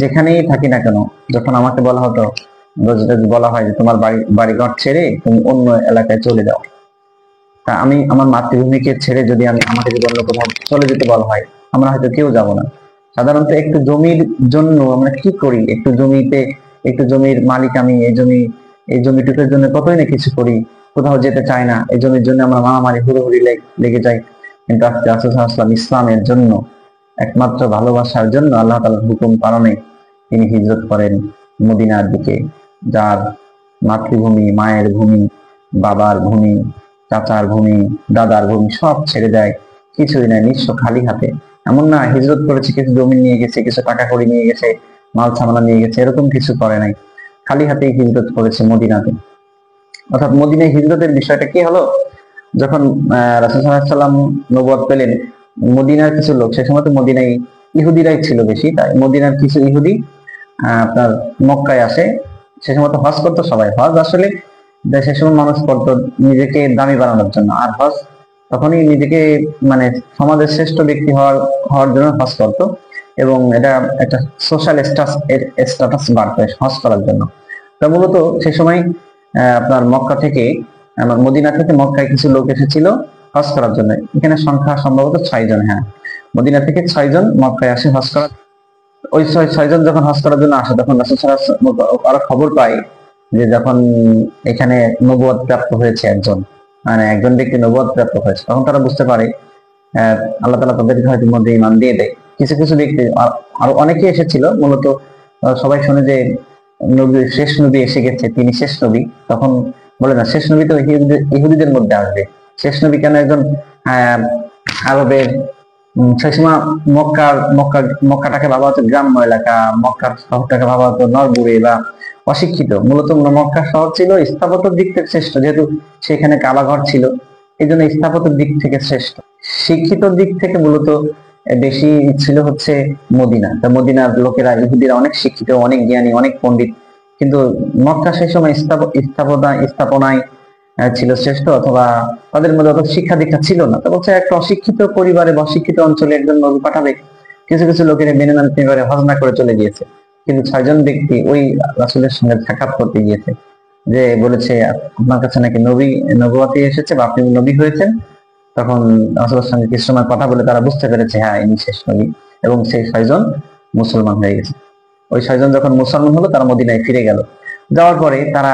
যেখানেই থাকি না কেন, যখন আমাকে বলা হতো, বলা হয় যে তোমার বাড়িঘর ছেড়ে তুমি অন্য এলাকায় চলে যাও, তা আমি আমার মাতৃভূমিকে ছেড়ে যদি আমাকে যদি অন্য কোথাও চলে যেতে বলা হয়, আমরা হয়তো কেউ যাব না। সাধারণত একটু জমির জন্য আমরা কি করি, একটু জমির মালিক আমি, এই জমিটুকুর জন্য কতই না কিছু করি, কোথাও যেতে চাই না, এই জমির জন্য আমরা মারামারি হুড়োহুড়ি লেগে যাই। কিন্তু আজকে রাসূল সাল্লাল্লাহু আলাইহি ওয়াসাল্লাম ইসলামের জন্য, একমাত্র ভালোবাসার জন্য আল্লাহ তাআলার হুকুম পালনে তিনি হিজরত করেন মদিনার দিকে, যার মাতৃভূমি, মায়ের ভূমি, বাবার ভূমি, চাচার ভূমি, দাদার ভূমি সব ছেড়ে দেয়, কিছুই নাই, নিঃস্ব খালি হাতে। এমন না হিজরত করেছে কিছু জমি নিয়ে গেছে, কিছু টাকা কড়ি নিয়ে গেছে, মাল সামানা নিয়ে গেছে, এরকম কিছু করে নাই, খালি হাতেই হিজরত করেছে মদিনাতে। অর্থাৎ মদিনায় হিজরতের বিষয়টা কি হলো, যখন রাসূল সাল্লাল্লাহু আলাইহি ওয়াসাল্লাম নবুয়ত পেলেন, মদিনার কিছু লোক, সে সময় তো মদিনায় ইহুদিরাই ছিল বেশি, তাই মদিনার কিছু ইহুদি আপনার মক্কায় আসে। সে সময় তো হজ করতো সবাই, হজ আসলে সে সময় মানুষ করতো নিজেকে দামি বানানোর জন্য, আর হজ তখনই নিজেকে মানে সমাজের শ্রেষ্ঠ ব্যক্তি হওয়ার জন্য হজ করতো, এবং এটা একটা সোশ্যাল স্ট্যাটাস বাড়তো হজ করার জন্য। তা মূলত সে সময় আপনার মক্কা থেকে, মদিনা থেকে মক্কায় কিছু লোক এসেছিল হজ করার জন্য। এখানে সংখ্যা সম্ভবত 6 জন। হ্যাঁ, মদিনা থেকে 6 জন মক্কায় আসে হজ করার। ওই 6 জন যখন হজ করার জন্য আসে, তখন রাসূল সাল্লাল্লাহু আলাইহি ওয়াসাল্লাম আরো খবর পায় যে যখন এখানে নবুয়ত প্রাপ্ত হয়েছে একজন ব্যক্তি নবুয়ত প্রাপ্ত হয়েছে, তখন তারা বুঝতে পারে আল্লাহ তাআলা তাদেরকে হয়তো মধ্যে ঈমান দিয়ে দেয়। কিছু কিছু ব্যক্তি, আরো অনেকে এসেছিল, মূলত সবাই শুনে যে শেষ নবী এসে গেছে, তিনি শেষ নবী, তখন বলে না শেষ নবী তো ইহুদিদের মধ্যে আসবে, শেষ নবী কেন একজন আরবের, সেই সময় মক্কাটাকে ভাবা হতো গ্রাম্য এলাকা, মক্কার শহরটাকে ভাবা হতো নরবুরে বা অশিক্ষিত। মূলত মক্কা শহর ছিল স্থাপত্যের দিক থেকে শ্রেষ্ঠ, যেহেতু সেখানে কাবাঘর ছিল, এই জন্য স্থাপত্যের দিক থেকে শ্রেষ্ঠ। শিক্ষিত দিক থেকে মূলত বেশি ছিল হচ্ছে মদিনা। তা মদিনার লোকেরা, ইহুদিরা অনেক শিক্ষিত, অনেক জ্ঞানী, অনেক পণ্ডিত, কিন্তু মক্কা সেই সময় স্থাপনায় ছিল শ্রেষ্ঠ, অথবা তাদের মধ্যে অত শিক্ষা দীক্ষা ছিল না। তো বলছে একটা অশিক্ষিত পরিবারে বা অশিক্ষিত অঞ্চলে একজন নবী পাঠাবে, কিছু কিছু লোকের মেনে নিতে পারে, হজনা করে চলে গিয়েছে। কিন্তু 6 জন ব্যক্তি ওই রাসূলের সঙ্গে সাক্ষাৎ করতে গিয়েছে, যে বলেছে আপনার কাছে নাকি নবুয়তি এসেছে বা আপনি নবী হয়েছেন। তখন রাসূলের সঙ্গে কিছু সময় কথা বলে তারা বুঝতে পেরেছে হ্যাঁ ইনি শেষ নবী, এবং সেই 6 জন মুসলমান হয়ে গেছে। ওই 6 জন যখন মুসলমান হলো, তারা মদিনায় ফিরে গেল। যাওয়ার পরে তারা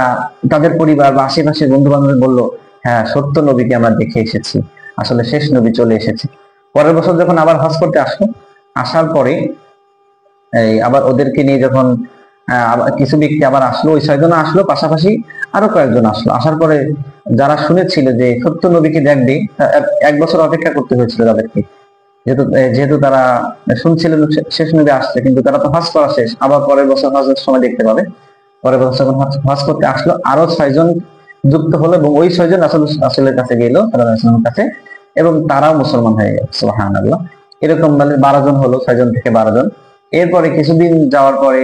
তাদের পরিবার বা আশেপাশের বন্ধু বান্ধব বলল, হ্যাঁ সত্য নবীকে আমরা দেখে এসেছি, আসলে শেষ নবী চলে এসেছে। পরের বছর যখন আবার হজ করতে আসলো, আসার পরে আবার ওদেরকে নিয়ে যখন আবার কিছু ব্যক্তি আবার আসলো, ওই 6 জন আসলো, পাশাপাশি আরো কয়েকজন আসলো। আসার পরে যারা শুনেছিল যে সত্য নবীকে দেখবে, 1 বছর অপেক্ষা করতে হয়েছিল তাদেরকে, যেহেতু তারা শুনছিলেন শেষ নবী আসছে, কিন্তু তারা তো হজ করা শেষ, আবার পরের বছর হজের সময় দেখতে পাবে। পরের বছর যখন হজ করতে আসলো, আরো 6 জন যুক্ত হলো, এবং ওই 6 জন রাসূলের কাছে গেল, রাসূলের কাছে, এবং তারাও মুসলমান হয়ে গেল। সুবহানাল্লাহ। এরকম মানে 12 জন হলো, 6 জন থেকে 12 জন। এরপরে কিছুদিন যাওয়ার পরে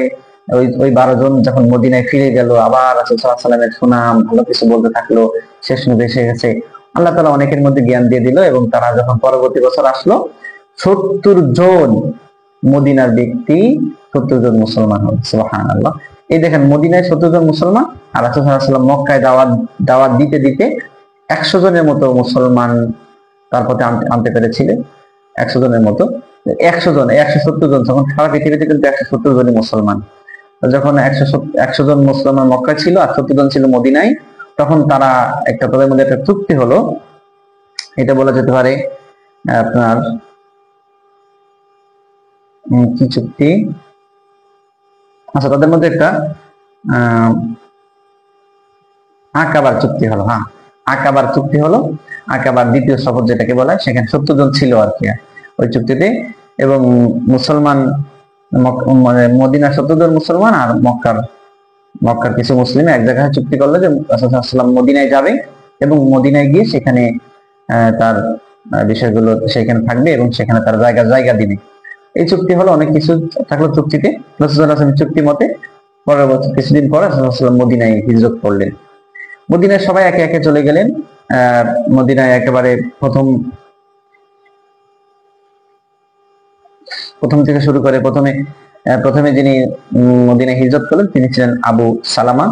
ওই 12 জন যখন মদিনায় ফিরে গেল, আবার রাসূল সাল্লাল্লাহু আলাইহি ওয়াসাল্লামের সুনাম ভালো কিছু বলতে থাকলো, শেষ নবী এসে গেছে। আল্লাহ তাআলা অনেকের মধ্যে জ্ঞান দিয়ে দিল, এবং তারা যখন পরবর্তী বছর আসলো, 70 জন মদিনার ব্যক্তি, 70 জন মুসলমান হল। সুবহানাল্লাহ। এই দেখেন মদিনায় 70 জন মুসলমান, আর রাসূল সাল্লাল্লাহু আলাইহি ওয়াসাল্লাম মক্কায় দাওয়াত দিতে দিতে 100 জনের মতো মুসলমান তার পথে আনতে পেরেছিলেন। 100 জনের মতো, 170 জন, তখন সারা পৃথিবীতে কিন্তু 170 জনই মুসলমান। যখন 100 জন মুসলমান মক্কায় ছিল আর 70 জন ছিল মদিনায়, তখন তাদের মধ্যে একটা চুক্তি হলো, এটা বলা যেতে পারে আপনার কি চুক্তি, আচ্ছা তাদের মধ্যে একটা আকাবার চুক্তি হলো। হ্যাঁ, আকাবার চুক্তি হলো, আকাবার দ্বিতীয় শপথ যেটাকে বলা হয়, সেখানে 70 জন ছিল আর কি ওই চুক্তিতে। এবং মুসলমান মানে মদিনার 70 জন মুসলমান আর মক্কার কিছু মুসলিম এক জায়গায় চুক্তি করলো যে রাসূল সাল্লাল্লাহু আলাইহি ওয়াসাল্লাম মদিনায় যাবে, এবং মদিনায় গিয়ে সেখানে তার বিষয়গুলো সেখানে থাকবে, এবং সেখানে তার জায়গা দিবে। এই চুক্তি হলো, অনেক কিছু থাকলো চুক্তিতে। রাসূল সাল্লাল্লাহু আলাইহি ওয়াসাল্লাম চুক্তি মতে পরবর্তী কিছুদিন পর রাসূলুল্লাহ সাল্লাল্লাহু আলাইহি ওয়াসাল্লাম মদিনায় হিজরত করলেন। মদিনায় সবাই একে একে চলে গেলেন। মদিনায় একেবারে প্রথম থেকে শুরু করে প্রথমে যিনি মদিনায় হিজরত করলেন তিনি ছিলেন আবু সালামা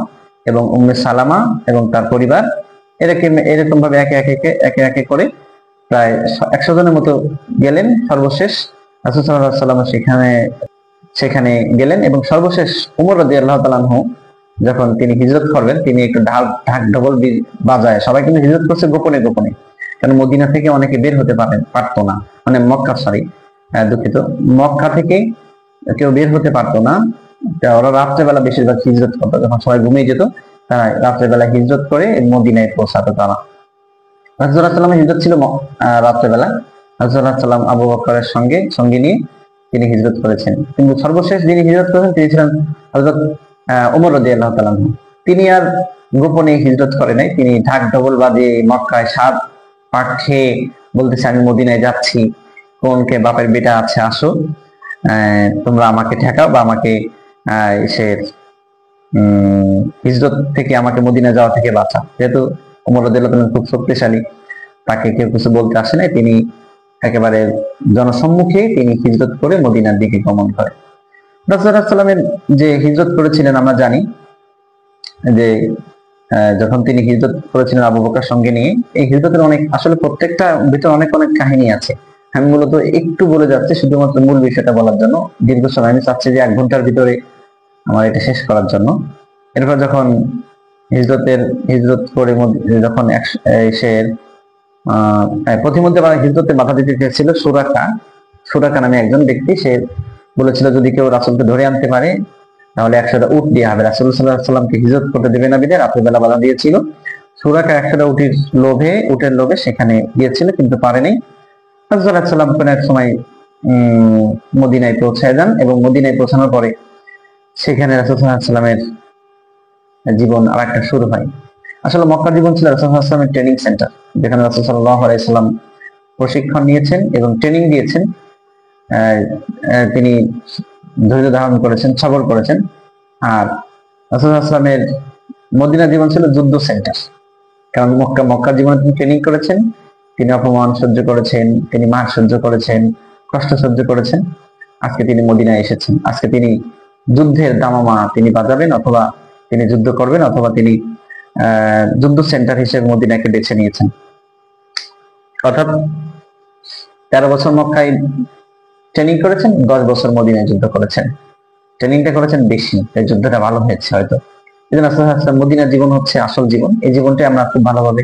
এবং উম্মে সালামা এবং তার পরিবার। এরকম ভাবে একে একে করে প্রায় 100 জনের মতো গেলেন। সর্বশেষ রাসূল সাল্লাল্লাহু আলাইহি ওয়াসাল্লাম সেখানে গেলেন এবং সর্বশেষ ওমর রাদিয়াল্লাহু তাআলা আনহু যখন তিনি হিজরত করবেন, তিনি একটু ঢাক ঢোল বাজায়, সবাই কিন্তু হিজরত করছে গোপনে গোপনে, কারণ মদিনা থেকে অনেকে বের হতে পারতো না, মানে দুঃখিত, মক্কা থেকে কেউ বের হতে পারতো না। ওরা রাত্রেবেলা বেশিরভাগ হিজরত করতো, যখন সবাই ঘুমিয়ে যেত তারা রাত্রেবেলা হিজরত করে মদিনায় পৌঁছাতো। তারা রাসূলুল্লাহ সাল্লাল্লাহু আলাইহি ওয়াসাল্লাম হিজরত ছিল রাত্রেবেলা। রাসূলুল্লাহ সাল্লাম আবু বকরের সঙ্গে নিয়ে তিনি হিজরত করেছেন। কিন্তু সর্বশেষ যিনি হিজরত করেছেন তিনি ছিলেন হযরত ওমর রাদিয়াল্লাহু তাআলা আনহু। তিনি আর গোপনে হিজরত করে নাই, তিনি ঢাক ঢোল বাজিয়ে মক্কায় সাত পাক খেয়ে বলতেছে, আমি মদিনায় যাচ্ছি, কোনকে বাপের বেটা আছে আসো, তোমরা আমাকে ঠেকাও বা আমাকে সে হিজরত থেকে আমাকে মদিনা যাওয়া থেকে বাঁচা। যেহেতু ওমর রাদিয়াল্লাহু তাআলা খুব শক্তিশালী, তাকে কেউ কিছু বলতে আসে নাই, তিনি একেবারে জনসম্মুখে তিনি হিজরত করে মদিনার দিকে গমন করেন। রাসূলুল্লাহ সাল্লাল্লাহু আলাইহি ওয়াসাল্লাম যে হিজরত করেছিলেন আমরা জানি যে যখন তিনি হিজরত করেছিলেন আবু বকর সঙ্গে নিয়ে, এই হিজরতের আসলে প্রত্যেকটা ভিতরে অনেক কাহিনী আছে। আমি মূলত একটু বলে যাচ্ছি শুধুমাত্র মূল বিষয়টা বলার জন্য। দীর্ঘ সময় আমি চাচ্ছি যে 1 ঘন্টার ভিতরে আমার এটা শেষ করার জন্য। এরপর যখন হিজরত করে যখন সে প্রতিমধ্যে হিজরতে বাধা দিতে চেয়েছিল সুরাকা নামে একজন ব্যক্তি, সে বলেছিল যদি কেউ রাসূলকে ধরে আনতে পারে তাহলে 100টা উট দেওয়া হবে। রাসূল সাল্লাল্লাহু আলাইহি ওয়াসাল্লামকে হিজরত করতে দেবে না বিদে রাতের বেলা বাধা দিয়েছিল। সুরাকা 100টা উটের লোভে সেখানে গিয়েছিল, কিন্তু পারেনি। রাসূল সাল্লাল্লাহু আলাইহি ওয়াসাল্লাম কোনো এক সময় মদিনায় পৌঁছায় যান এবং মদিনায় পৌঁছানোর পরে সেখানে রাসূল সাল্লাল্লাহু আলাইহি ওয়াসাল্লামের জীবন আরেকটা শুরু হয়। আসলে মক্কা জীবন ছিল রাসূল সাল্লাল্লাহু আলাইহি ওয়াসাল্লামের ট্রেনিং সেন্টার, যেখানে রাসূল সাল্লাল্লাহু আলাইহি ওয়াসাল্লাম প্রশিক্ষণ নিয়েছেন এবং ট্রেনিং দিয়েছেন। তিনি ধৈর্য ধারণ করেছেন, সবর করেছেন। আর রাসূল সাল্লাল্লাহু আলাইহি ওয়াসাল্লামের মদিনা জীবন ছিল যুদ্ধ সেন্টার, কারণ মক্কা জীবনে তিনি ট্রেনিং করেছেন, তিনি অপমান সহ্য করেছেন, তিনি মার সহ্য করেছেন, কষ্ট সহ্য করেছেন। আজকে তিনি মদিনায় এসেছেন, আজকে তিনি যুদ্ধের দামামা তিনি বাজাবেন, অথবা তিনি যুদ্ধ করবেন, অথবা তিনি যুদ্ধ সেন্টার হিসেবে মদিনাকে বেছে নিয়েছেন। অর্থাৎ 13 বছর মক্কায় ট্রেনিং করেছেন, 10 বছর মদিনায় যুদ্ধ করেছেন। ট্রেনিংটা করেছেন বেশি, তাই যুদ্ধটা ভালো হয়েছে হয়তো। এই জন্য রাসূল সাল্লাল্লাহু আলাইহি ওয়াসাল্লাম মদিনার জীবন হচ্ছে আসল জীবন। এই জীবনটাই আমরা খুব ভালোভাবে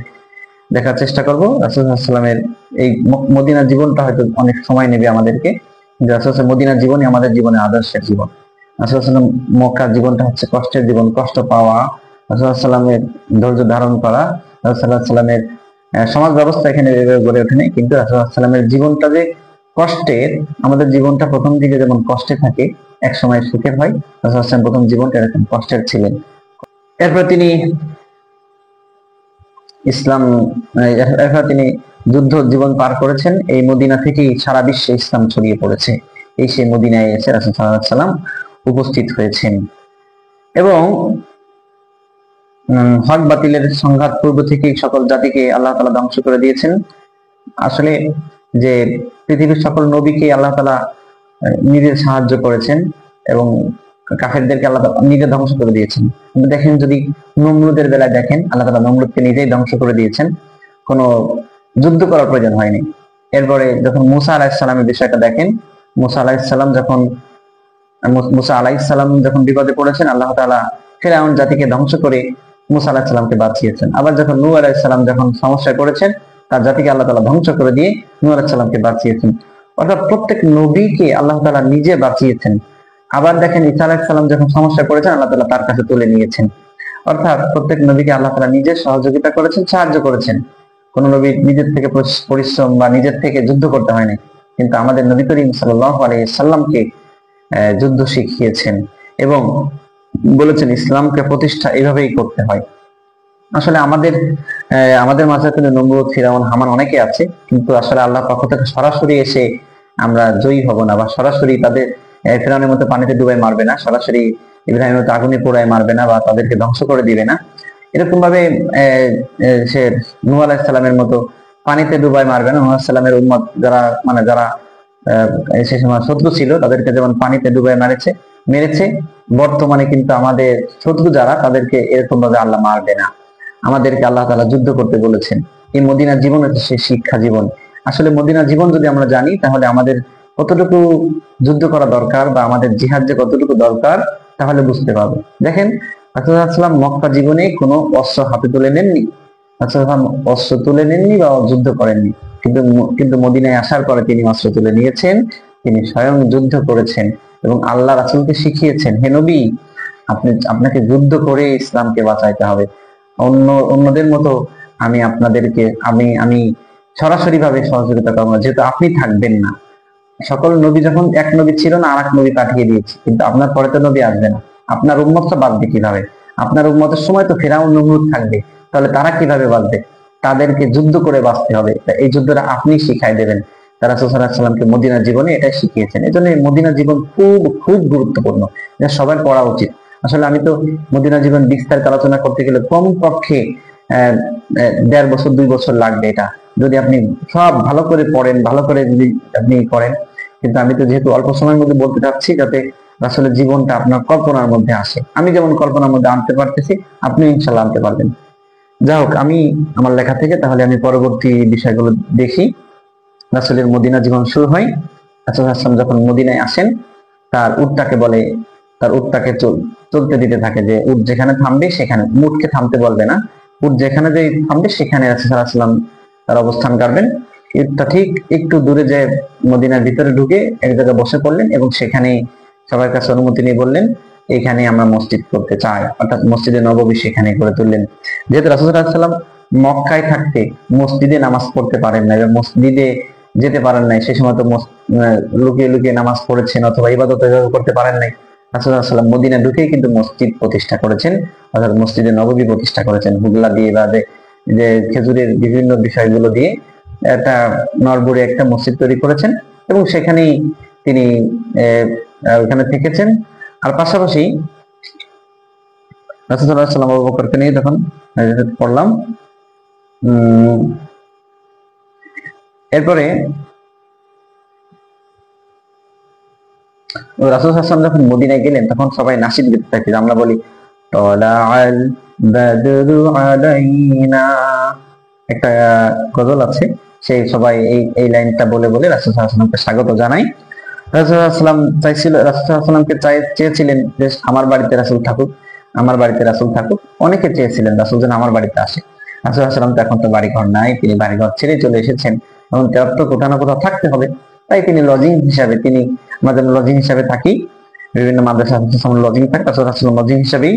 দেখার চেষ্টা করব। রাসূল সাল্লাল্লাহু আলাইহি ওয়াসাল্লামের এই মদিনার জীবনটা হয়তো অনেক সময় নেবে আমাদেরকে, কিন্তু রাসূল সাল্লাল্লাহু আলাইহি ওয়াসাল্লাম মদিনার জীবনই আমাদের জীবনে আদর্শের জীবন। রাসূল সাল্লাল্লাহু আলাইহি ওয়াসাল্লাম মক্কার জীবনটা হচ্ছে কষ্টের জীবন, কষ্ট পাওয়া, রাসূল সাল্লাল্লাহু আলাইহি ওয়াসাল্লামের ধৈর্য ধারণ করা। রাসূল সাল্লাল্লাহু আলাইহি ওয়াসাল্লামের সমাজ ব্যবস্থা এখানে গড়ে ওঠে নাই, কিন্তু রাসূল সাল্লাল্লাহু আলাইহি ওয়াসাল্লামের জীবনটা যে কষ্টের, আমাদের জীবনটা প্রথম দিকে যেমন কষ্টে থাকে, এক সময় সুখের হয়, রাসূল সাল্লাল্লাহু আলাইহি ওয়াসাল্লাম প্রথম জীবনটা এরকম কষ্টের ছিলেন। এরপর তিনি যুদ্ধ জীবন পার করেছেন। এই মদিনা থেকেই সারা বিশ্বে ইসলাম ছড়িয়ে পড়েছে। এই সেই মদিনায় এসে রাসূল সাল্লাল্লাহু আলাইহি ওয়াসাল্লাম উপস্থিত হয়েছেন এবং হক বাতিলের সংঘাত পূর্ব থেকেই সকল জাতিকে আল্লাহ তাআলা ধ্বংস করে দিয়েছেন। আসলে যে পৃথিবীর সকল নবীকে আল্লাহ তাআলা নিজে সাহায্য করেছেন এবং কাফেরদেরকে আল্লাহ তাআলা নিজে ধ্বংস করে দিয়েছেন। কিন্তু দেখেন, যদি নমরুদের বেলায় দেখেন, আল্লাহ তাআলা নমরুদকে নিজেই ধ্বংস করে দিয়েছেন, কোনো যুদ্ধ করার প্রয়োজন হয়নি। এরপরে যখন মুসা আলাইহিস সালামের বিষয়টা দেখেন, মুসা আলাইহিস সালাম যখন বিপদে পড়েছেন, আল্লাহ তাআলা ফিরআউন জাতিকে ধ্বংস করে মুসা আলাইহিস সালামকে বাঁচিয়েছেন। আবার যখন নূহ আলাইহিস সালাম যখন সমস্যায় পড়েছেন, তার জাতিকে আল্লাহ তাআলা ধ্বংস করে দিয়ে নূহ আলাইহিস সালামকে বাঁচিয়েছেন। অর্থাৎ প্রত্যেক নবীকে আল্লাহ তাআলা নিজে বাঁচিয়েছেন। আবার দেখেন ঈসা আলাইহিস সালাম যখন সমস্যায় পড়েছেন, আল্লাহ তাআলা তার কাছে তুলে নিয়েছেন। অর্থাৎ প্রত্যেক নবীকে আল্লাহ তাআলা নিজে সহযোগিতা করেছেন, সাহায্য করেছেন। কোন নবী নিজের থেকে পরিশ্রম বা নিজের থেকে যুদ্ধ করতে হয়নি, কিন্তু আমাদের নবী করিম সাল্লাল্লাহু আলাইহি সাল্লামকে যুদ্ধ শিখিয়েছেন এবং বলেছেন ইসলামকে প্রতিষ্ঠা এভাবেই করতে হয়। আসলে আমাদের মাঝে কিন্তু নমরুদ, ফিরআউন, হামান অনেকে আছে, কিন্তু আসলে আল্লাহর পক্ষ থেকে সরাসরি এসে আমরা জয়ী হব না, বা সরাসরি তাদের ফিরআউনের মতো পানিতে ডুবাই মারবে না, সরাসরি ইব্রাহিম তো আগুনে পোড়ায় মারবে না বা তাদেরকে ধ্বংস করে দিবে না, এরকম ভাবে সে নূহ আলাইহিস সালামের মতো পানিতে ডুবায় মারবে না। নূহ আলাইহিস সালামের উম্মত যারা যারা সে সময় শত্রু ছিল তাদেরকে যেমন পানিতে ডুবায় মেরেছে, বর্তমানে কিন্তু আমাদের শত্রু যারা তাদেরকে এরকম ভাবে আল্লাহ মারবে না। আমাদেরকে আল্লাহ তাআলা যুদ্ধ করতে বলেছেন। এই মদিনার জীবন হচ্ছে সেই শিক্ষা জীবন। আসলে মদিনার জীবন যদি আমরা জানি তাহলে আমাদের কতটুকু যুদ্ধ করা দরকার বা আমাদের জিহাদ যে কতটুকু দরকার তাহলে বুঝতে পারবো। দেখেন রাসূলুল্লাহ সাল্লাল্লাহু আলাইহি ওয়াসাল্লাম মক্কা জীবনে কোনো অস্ত্র হাতে তুলে নেননি, অস্ত্র তুলে নেননি বা যুদ্ধ করেননি, কিন্তু মদিনায় আসার পরে তিনি অস্ত্র তুলে নিয়েছেন, তিনি স্বয়ং যুদ্ধ করেছেন এবং আল্লাহ রাসূলকে শিখিয়েছেন, হে নবী আপনাকে যুদ্ধ করে ইসলামকে বাঁচাইতে হবে। অন্যদের মতো আমি সরাসরি ভাবে সহযোগিতা করবো না, যেহেতু আপনি থাকবেন না। সকল নবী যখন এক নবী ছিল না, আর এক নবী পাঠিয়ে দিয়েছি, কিন্তু আপনার পরে তো নবী আসবে না, আপনার উম্মতটা বাঁচবে কিভাবে? আপনার উম্মতের সময় তো ফিরআউন নমরুদ থাকবে, তাহলে তারা কিভাবে বাঁচবে? তাদেরকে যুদ্ধ করে বাঁচতে হবে। এই যুদ্ধটা আপনি শিখাই দেবেন। তারা রাসূল সাল্লাল্লাহু আলাইহি ওয়াসাল্লামকে মদিনার জীবনে এটাই শিখিয়েছেন। এজন্য মদিনার জীবন খুব খুব গুরুত্বপূর্ণ, এটা সবার পড়া উচিত। আসলে আমি তো মদিনার জীবন বিস্তারিত আলোচনা করতে গেলে কমপক্ষে 1.5 বছর 2 বছর লাগবে। এটা যদি আপনি সব ভালো করে পড়েন, ভালো করে যদি আপনি করেন, কিন্তু আমি তো যেহেতু অল্প সময়ের মধ্যে বলতে চাচ্ছি যাতে আসলে জীবনটা আপনার কল্পনার মধ্যে আসে। আমি যেমন কল্পনার মধ্যে আনতে পারতেছি, আপনি ইনশাল্লাহ আনতে পারবেন। যাই হোক, আমি আমার লেখা থেকে তাহলে আমি পরবর্তী বিষয়গুলো দেখি। রাসূলের মদিনা জীবন শুরু হয়। রাসূল সাল্লাল্লাহু যখন মদিনায় আসেন, তার উটটাকে বলে, তার উটটাকে চলতে দিতে থাকে, যে উট যেখানে থামবে সেখানে, উটকে থামতে বলবে না, উট যেখানে যে থামবে সেখানে রাসূল সাল্লাল্লাহু আলাইহি ওয়াসাল্লাম তার অবস্থান করবেন। উটটা ঠিক একটু দূরে যে মদিনার ভিতরে ঢুকে এক জায়গায় বসে পড়লেন এবং সেখানে সবার কাছে অনুমতি নিয়ে বললেন, এখানে আমরা মসজিদ করতে চাই, অর্থাৎ মসজিদে নববী সেখানে করে তুললেন। যেহেতু রাসূল সাল্লাল্লাহু আলাইহি ওয়াসাল্লাম মক্কায় থাকতে মসজিদে নামাজ পড়তে পারেন না এবং মসজিদে যেতে পারেন নাই, সেই সময় তো লুকিয়ে লুকিয়ে নামাজ পড়েছেন অথবা ইবাদত করতে পারেন নাই। রাসূল সাল্লাল্লাহু আলাইহি ওয়াসাল্লাম মদিনা ঢুকেই কিন্তু মসজিদ প্রতিষ্ঠা করেছেন, অর্থাৎ মসজিদে নববী প্রতিষ্ঠা করেছেন। হুগলা দিয়ে বা যে খেজুরের বিভিন্ন বিষয়গুলো দিয়ে একটা নরবরে একটা মসজিদ তৈরি করেছেন এবং সেখানেই তিনি ওখানে থেকেছেন। আর পাশাপাশি রাসূল সাল্লাল্লাহু আলাইহি ওয়াসাল্লাম আবু বকরকে নিয়ে তখন পড়লাম। এরপরে রাসূল সাল্লাল্লাহু আলাইহি ওয়াসাল্লাম যখন মদিনায় গেলেন তখন সবাই নাশিদ গাইতে থাকে, আমরা বলি তালাআল বাদরু আলাইনা, একটা গজল আছে, সেই সবাই এই লাইনটা বলে বলে রাসূল সাল্লাল্লাহু আলাইহি ওয়াসাল্লামকে স্বাগত জানায়। রাসূল সাল্লাল্লাহু আলাইহি ওয়াসাল্লাম রাসূল সাল্লাল্লাহু আলাইহি ওয়াসাল্লামকে চেয়েছিলেন যে আমার বাড়িতে রাসূল থাকুক, আমার বাড়িতে রাসূল থাকুক। অনেকে চেয়েছিলেন রাসূল যেন আমার বাড়িতে আসে। রাসূল সাল্লাল্লাহু আলাইহি ওয়াসাল্লাম তো এখন তো বাড়ি ঘর নাই, তিনি বাড়ি ঘর ছেড়ে চলে এসেছেন, এবং তার তো কোথাও না কোথাও থাকতে হবে। তাই তিনি লজিং হিসাবে, তিনি আমাদের লজিং হিসাবে থাকি, বিভিন্ন মাদ্রাসা লজিং থাকে, রাসূল সাল্লাল্লাহু আলাইহি ওয়াসাল্লাম লজিং হিসাবেই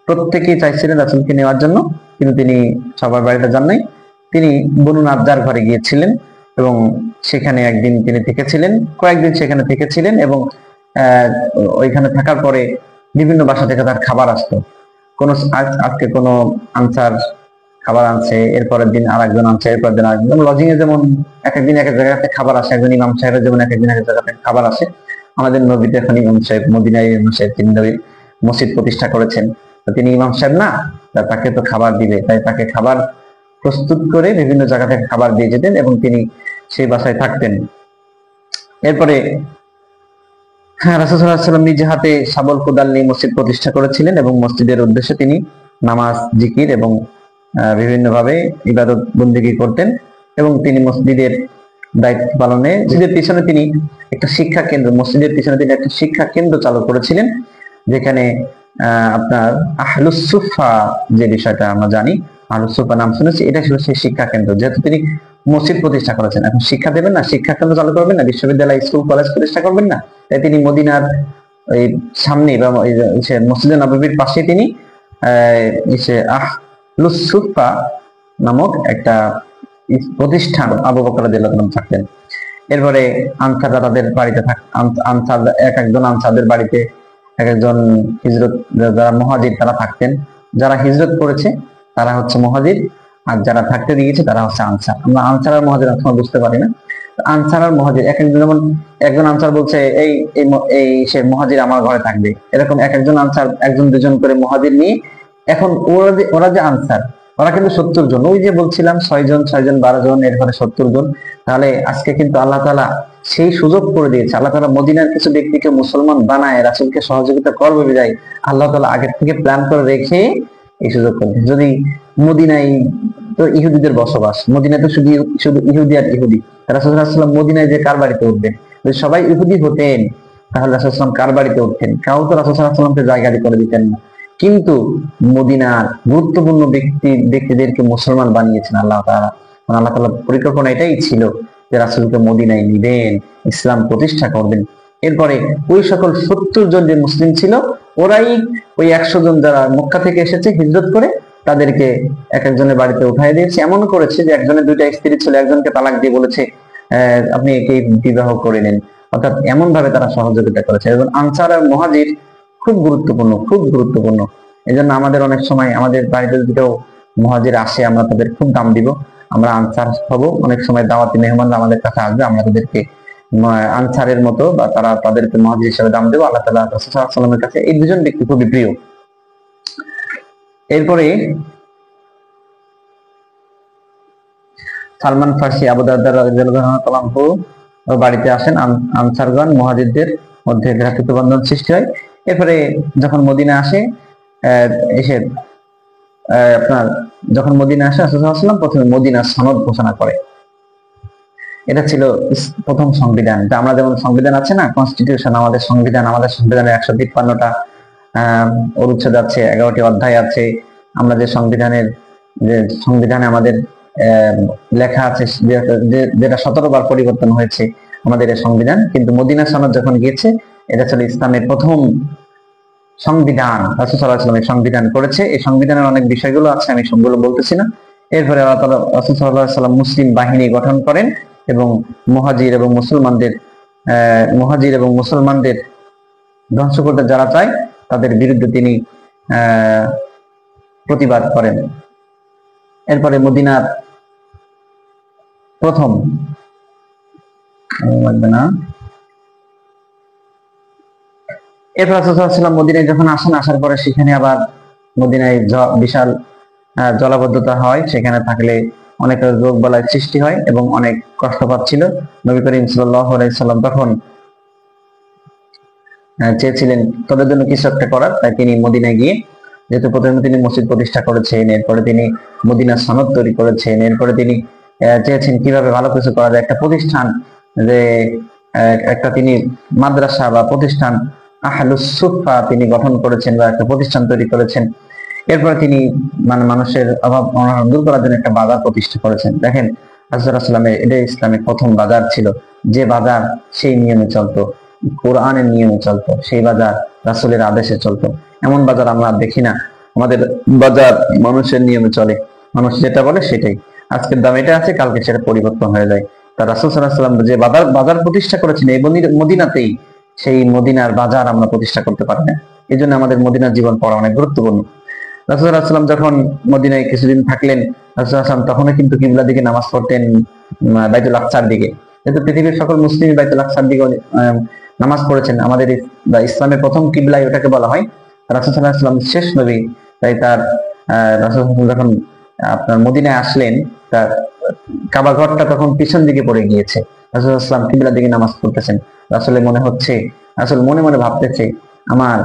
প্রত্যেকেই চাইছিলেন রাসূলকে নেওয়ার জন্য, কিন্তু তিনি সবার বাড়িতে যান নাই। তিনি বনু নাজ্জার ঘরে গিয়েছিলেন এবং সেখানে একদিন তিনি থেকেছিলেন, কয়েকদিন সেখানে থেকেছিলেন এবং ওইখানে থাকার পরে বিভিন্ন বাসা থেকে তার খাবার আসতো। আজকে কোনো আনসার খাবার আনছে, এরপরের দিন আরেকজন আনছে, এরপর দিন আরেকজন। লজিং এ যেমন এক একদিন এক এক জায়গাতে খাবার আসে, একজন ইমাম সাহেবের যেমন এক একদিন এক এক জায়গাতে খাবার আসে, আমাদের নবীতে এখন ইমাম সাহেব, মদিনায় ইমাম সাহেব, তিনি নবী মসজিদ প্রতিষ্ঠা করেছেন, তো তিনি ইমাম সাহেব না, তাকে তো খাবার দিবে, তাই তাকে খাবার প্রস্তুত করে বিভিন্ন জায়গা থেকে খাবার দিয়ে যেতেন এবং তিনি সেই বাসায় থাকতেন। এরপরে রাসূল সাল্লাল্লাহু আলাইহি ওয়াসাল্লাম নিজে হাতে শাবল কোদাল নিয়ে মসজিদ প্রতিষ্ঠা করেছিলেন এবং মসজিদের উদ্দেশ্যে তিনি নামাজ, জিকির এবং বিভিন্নভাবে ইবাদত বন্দেগী করতেন এবং তিনি মসজিদের দায়িত্ব পালনে, মসজিদের পিছনে তিনি একটা শিক্ষা কেন্দ্র, মসজিদের পিছনে তিনি একটা শিক্ষা কেন্দ্র চালু করেছিলেন, যেখানে আপনার আহলুস সুফা যে বিষয়টা আমরা জানি, আহলুস সুফা নাম শুনেছি, এটা ছিল সেই শিক্ষা কেন্দ্র। যেহেতু তিনি মসজিদ প্রতিষ্ঠা করেছেন, এখন শিক্ষা দেবেন না, শিক্ষা কেন্দ্র চালু করবেন না, বিশ্ববিদ্যালয়, স্কুল, কলেজ প্রতিষ্ঠা করবেন না, তাই তিনি মদিনার এই সামনে বা মসজিদে নববীর পাশে তিনি আহলুস সুফা নামক একটা প্রতিষ্ঠান আবু বকর রাদিয়াল্লাহু আনহু থাকতেন। এরপরে আনসাররা তাদের বাড়িতে আনসার, এক একজন আনসারদের বাড়িতে এক একজন হিজরত, যারা মুহাজির তারা থাকতেন। যারা হিজরত করেছে তারা হচ্ছে মুহাজির, আর যারা থাকতে দিয়েছে তারা হচ্ছে আনসার। আমরা আনসার আর মুহাজির বুঝতে পারি না, আনসার আর মুহাজির এক একজন, যেমন একজন আনসার বলছে এই এই এই সে মুহাজির আমার ঘরে থাকবে, এরকম এক একজন আনসার একজন দুজন করে মুহাজির নিয়ে, এখন ওরা যে আনসার, ওরা কিন্তু 70 জন, ওই যে বলছিলাম 6 জন 12 জন, এরপরে 70 জন। তাহলে আজকে কিন্তু আল্লাহ তাআলা সেই সুযোগ করে দিয়েছে। আল্লাহ তাআলা মদিনার কিছু ব্যক্তিকে মুসলমান বানায় রাসূলকে সহযোগিতা করবে বিধায় আল্লাহ তাআলা আগে থেকে প্ল্যান করে রেখে এই সুযোগ করে। যদি মদিনায় তো ইহুদিদের বসবাস, মদিনায় তো শুধু শুধু ইহুদি আর ইহুদি, রাসূল সাল্লাল্লাহু আলাইহি ওয়াসাল্লাম মদিনায় যে কার বাড়িতে উঠবেন? যদি সবাই ইহুদি হতেন তাহলে রাসূল সাল্লাল্লাহু আলাইহি ওয়াসাল্লাম কার বাড়িতে উঠতেন? কাউ তো রাসূল সাল্লাল্লাহু আলাইহি ওয়াসাল্লামকে জায়গা করে দিতেন না। কিন্তু মদিনার গুরুত্বপূর্ণ ব্যক্তিদেরকে মুসলমান বানিয়েছেন আল্লাহ তাআলা। আল্লাহ তাআলার পরিকল্পনা এটাই ছিল যে রাসূলকে মদিনায় নিবেন, ইসলাম প্রতিষ্ঠা করবেন। এরপরে ওই সকল 70 জন যে মুসলিম ছিল, ওরাই ওই 100 জন যারা মক্কা থেকে এসেছে হিজরত করে, তাদেরকে এক একজনের বাড়িতে উঠাই দিয়েছে। এমন করেছে যে একজনের 2টা স্ত্রী ছিল, একজনকে তালাক দিয়ে বলেছে আপনি একে বিবাহ করে নেন। অর্থাৎ এমন ভাবে তারা সহযোগিতা করেছে। এবং আনসার আর মুহাজির খুব গুরুত্বপূর্ণ, খুব গুরুত্বপূর্ণ। এই জন্য আমাদের অনেক সময় আমাদের বাড়িতে যদি কেউ মুহাজির আসে, আমরা তাদের খুব দাম দিব। আমরা আনসার হব, অনেক সময় দাওয়াতি মেহমানরা আমাদের কাছে আসবে, আমরা তাদেরকে আনসারের মতো বা তাদেরকে মুহাজির হিসেবে দাম দেবো। আল্লাহ তাআলা রাসূল সাল্লাল্লাহু আলাইহি ওয়াসাল্লামের কাছে এই দুজন ব্যক্তি খুবই প্রিয়। এরপরে সালমান ফার্সি আবু দারদা রাদিয়াল্লাহু আনহু বাড়িতে আসেন। আনসারগণ মুহাজিরদের মধ্যে ভ্রাতৃত্ব বন্ধন সৃষ্টি হয়। এরপরে যখন মদিনা আসে, এসে আপনার যখন মদিনা আসে রাসূল সাল্লাল্লাহু আলাইহি ওয়াসাল্লাম প্রথমে মদিনা সনদ ঘোষণা করে। এটা ছিল প্রথম সংবিধান। আমরা যেমন সংবিধান আছে না, কনস্টিটিউশন, আমাদের সংবিধানের 153টা অনুচ্ছেদ আছে, 11টি অধ্যায় আছে। আমরা যে সংবিধানে আমাদের লেখা আছে, যেটা 17 বার পরিবর্তন হয়েছে আমাদের এই সংবিধান। কিন্তু মদিনা সনদ যখন গিয়েছে, এটা ছিল ইসলামের প্রথম সংবিধান। রাসূল সাল্লাল্লাহু আলাইহি ওয়াসাল্লাম সংবিধান করেছে। এই সংবিধানের অনেক বিষয়গুলো আছে, আমি সবগুলো বলতেছি না। এরপরে আল্লাহ তাআলা রাসূল সাল্লাল্লাহু আলাইহি ওয়াসাল্লাম মুসলিম বাহিনী গঠন করেন এবং মুহাজির এবং মুসলমানদের ধ্বংস করতে যারা চায় তাদের বিরুদ্ধে তিনি প্রতিবাদ করেন। এরপরে মদিনার প্রথম এরপর রাসূল সাল্লাল্লাহু আলাইহি ওয়াসাল্লাম মদিনায় যখন আসেন, আসার পরে সেখানে আবার মদিনায় বিশাল জলাবদ্ধতা হয়। সেখানে থাকলে অনেক রোগ বালাই সৃষ্টি হয় এবং অনেক কষ্ট পাচ্ছিল। নবী করিম সাল্লাল্লাহু আলাইহি ওয়াসাল্লাম তখন চেয়েছিলেন তাদের জন্য কিছু একটা করার, তাই তিনি মদিনায় গিয়ে, যেহেতু প্রথমে তিনি মসজিদ প্রতিষ্ঠা করেছেন, এরপরে তিনি মদিনা সনদ তৈরি করেছেন, এরপরে তিনি চেয়েছেন কিভাবে ভালো কিছু করা যায়, একটা প্রতিষ্ঠান, যে একটা তিনি মাদ্রাসা বা প্রতিষ্ঠান আহলুস সুফফা তিনি গঠন করেছেন বা একটা প্রতিষ্ঠান তৈরি করেছেন। এরপরে তিনি মানুষের অভাব অনটন দূর করার জন্য একটা বাজার প্রতিষ্ঠা করেছেন। দেখেন রাসূল সাল্লাল্লাহু আলাইহি ওয়াসাল্লামের এটা ইসলামের প্রথম বাজার ছিল, যে বাজার সেই নিয়মে চলতো, কোরআনের নিয়মে চলতো, সেই বাজার রাসূলের আদেশে চলতো। এমন বাজার আমরা দেখি না। আমাদের বাজার মানুষের নিয়মে চলে, মানুষ যেটা বলে সেটাই। আজকের দাম এটা আছে, কালকে সেটা পরিবর্তন হয়ে যায়। তা রাসূল সাল্লাল্লাহু আলাইহি ওয়াসাল্লাম যে বাজার প্রতিষ্ঠা করেছেন এই মদিনাতেই, সেই মদিনার বাজার আমরা প্রতিষ্ঠা করতে পারি না। এই জন্য আমাদের মদিনার জীবন পড়া অনেক গুরুত্বপূর্ণ। রাসূল সাল্লাল্লাহু আলাইহি ওয়াসাল্লাম যখন মদিনায় কিছুদিন থাকলেন, রাসূল সাল্লাল্লাহু আলাইহি ওয়াসাল্লাম তখনও কিন্তু কিবলার দিকে নামাজ পড়তেন, বাইতুল আকসার দিকে। যেহেতু পৃথিবীর সকল মুসলিম বাইতুল আকসার দিকে নামাজ পড়েছেন, আমাদের ইসলামের প্রথম কিবলাই ওটাকে বলা হয়। রাসূল সাল্লাল্লাহু আলাইহি ওয়াসাল্লাম শেষ নবী, তাই তার রাসূল যখন আপনার মদিনায় আসলেন, তার কাবা ঘরটা তখন পিছন দিকে পড়ে গিয়েছে। রাসূল সাল্লাল্লাহু আলাইহি ওয়াসাল্লাম কিবলার দিকে নামাজ পড়তেছেন। রাসূলের মনে হচ্ছে, রাসূল মনে মনে ভাবতেছে, আমার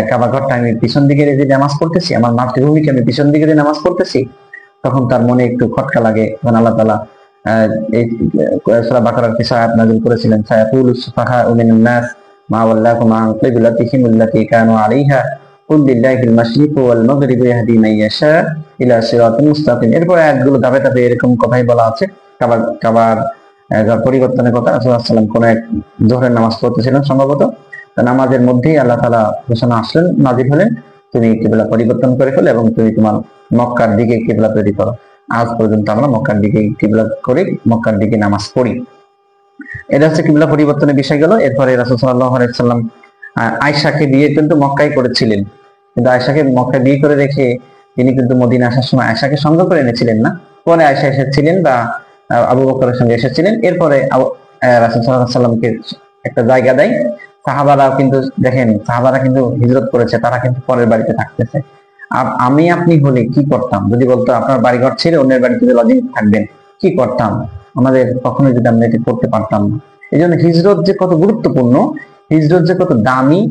কাবা ঘরটা আমি পিছন দিকে রেখে নামাজ পড়তেছি, আমার মাতৃভূমিকে আমি পিছন দিকে দিয়ে নামাজ পড়তেছি। তখন তার মনে একটু খটকা লাগে। তখন আল্লাহ তাআলা এই সূরা বাকারার কিছু আয়াত নাযিল করেছিলেন, সায়াকুলুস সুফাহাউ মিনান নাস মা ওয়াল্লাকুম আন কিবলাতিহিম আল্লাতী কানু আলাইহা কুল লিল্লাহিল মাশরিকু ওয়াল মাগরিবু ইয়াহদি মান ইয়াশা ইলা সিরাতিন মুস্তাকিম। এরপর আয়াতগুলো ধাপে ধাপে এরকম কথাই বলা আছে, কাবার পরিবর্তনের কথা। রাসূল সাল্লাল্লাহু আলাইহি ওয়াসাল্লাম কোন এক যোহরের নামাজ পড়তেছিলেন সম্ভবত, নামাজের মধ্যেই আল্লাহ তাআলা ঘোষণা আসলেন, নাযিল হলেন, তুমি কিবলা পরিবর্তন করে ফেলো এবং তুমি তোমার মক্কার দিকে কিবলা তৈরি করো। আজ পর্যন্ত আমরা মক্কার দিকে কিবলা করে মক্কার দিকে নামাজ পড়ি। এটা হচ্ছে কিবলা পরিবর্তনের বিষয় গেল। এরপরে রাসূল সাল্লাল্লাহু আলাইহি ওয়াসাল্লাম আয়েশাকে বিয়ে কিন্তু মক্কায় করেছিলেন, কিন্তু আয়েশাকে মক্কায় বিয়ে করে রেখে তিনি কিন্তু মদিনা আসার সময় আয়েশাকে সঙ্গ করে এনেছিলেন না। পরে আয়েশা এসেছিলেন বা আবু বকরের সঙ্গে এসেছিলেন। এরপরে রাসূল সাল্লাল্লাহু আলাইহি ওয়াসাল্লামকে একটা জায়গা দেয়। সাহাবারা কিন্তু দেখেন, সাহাবারা কিন্তু হিজরত করেছে, তারা কিন্তু পরের বাড়িতে থাকতেছে। আর আমি আপনি হলে কি করতাম? যদি বলতো আপনার বাড়িঘর ছেড়ে অন্যের বাড়িতে লজিং থাকবেন, কি করতাম? আমাদের কখনোই যদি আমরা এটি করতে পারতাম না। এই জন্য হিজরত যে কত গুরুত্বপূর্ণ, হিজরত যে কত দামি,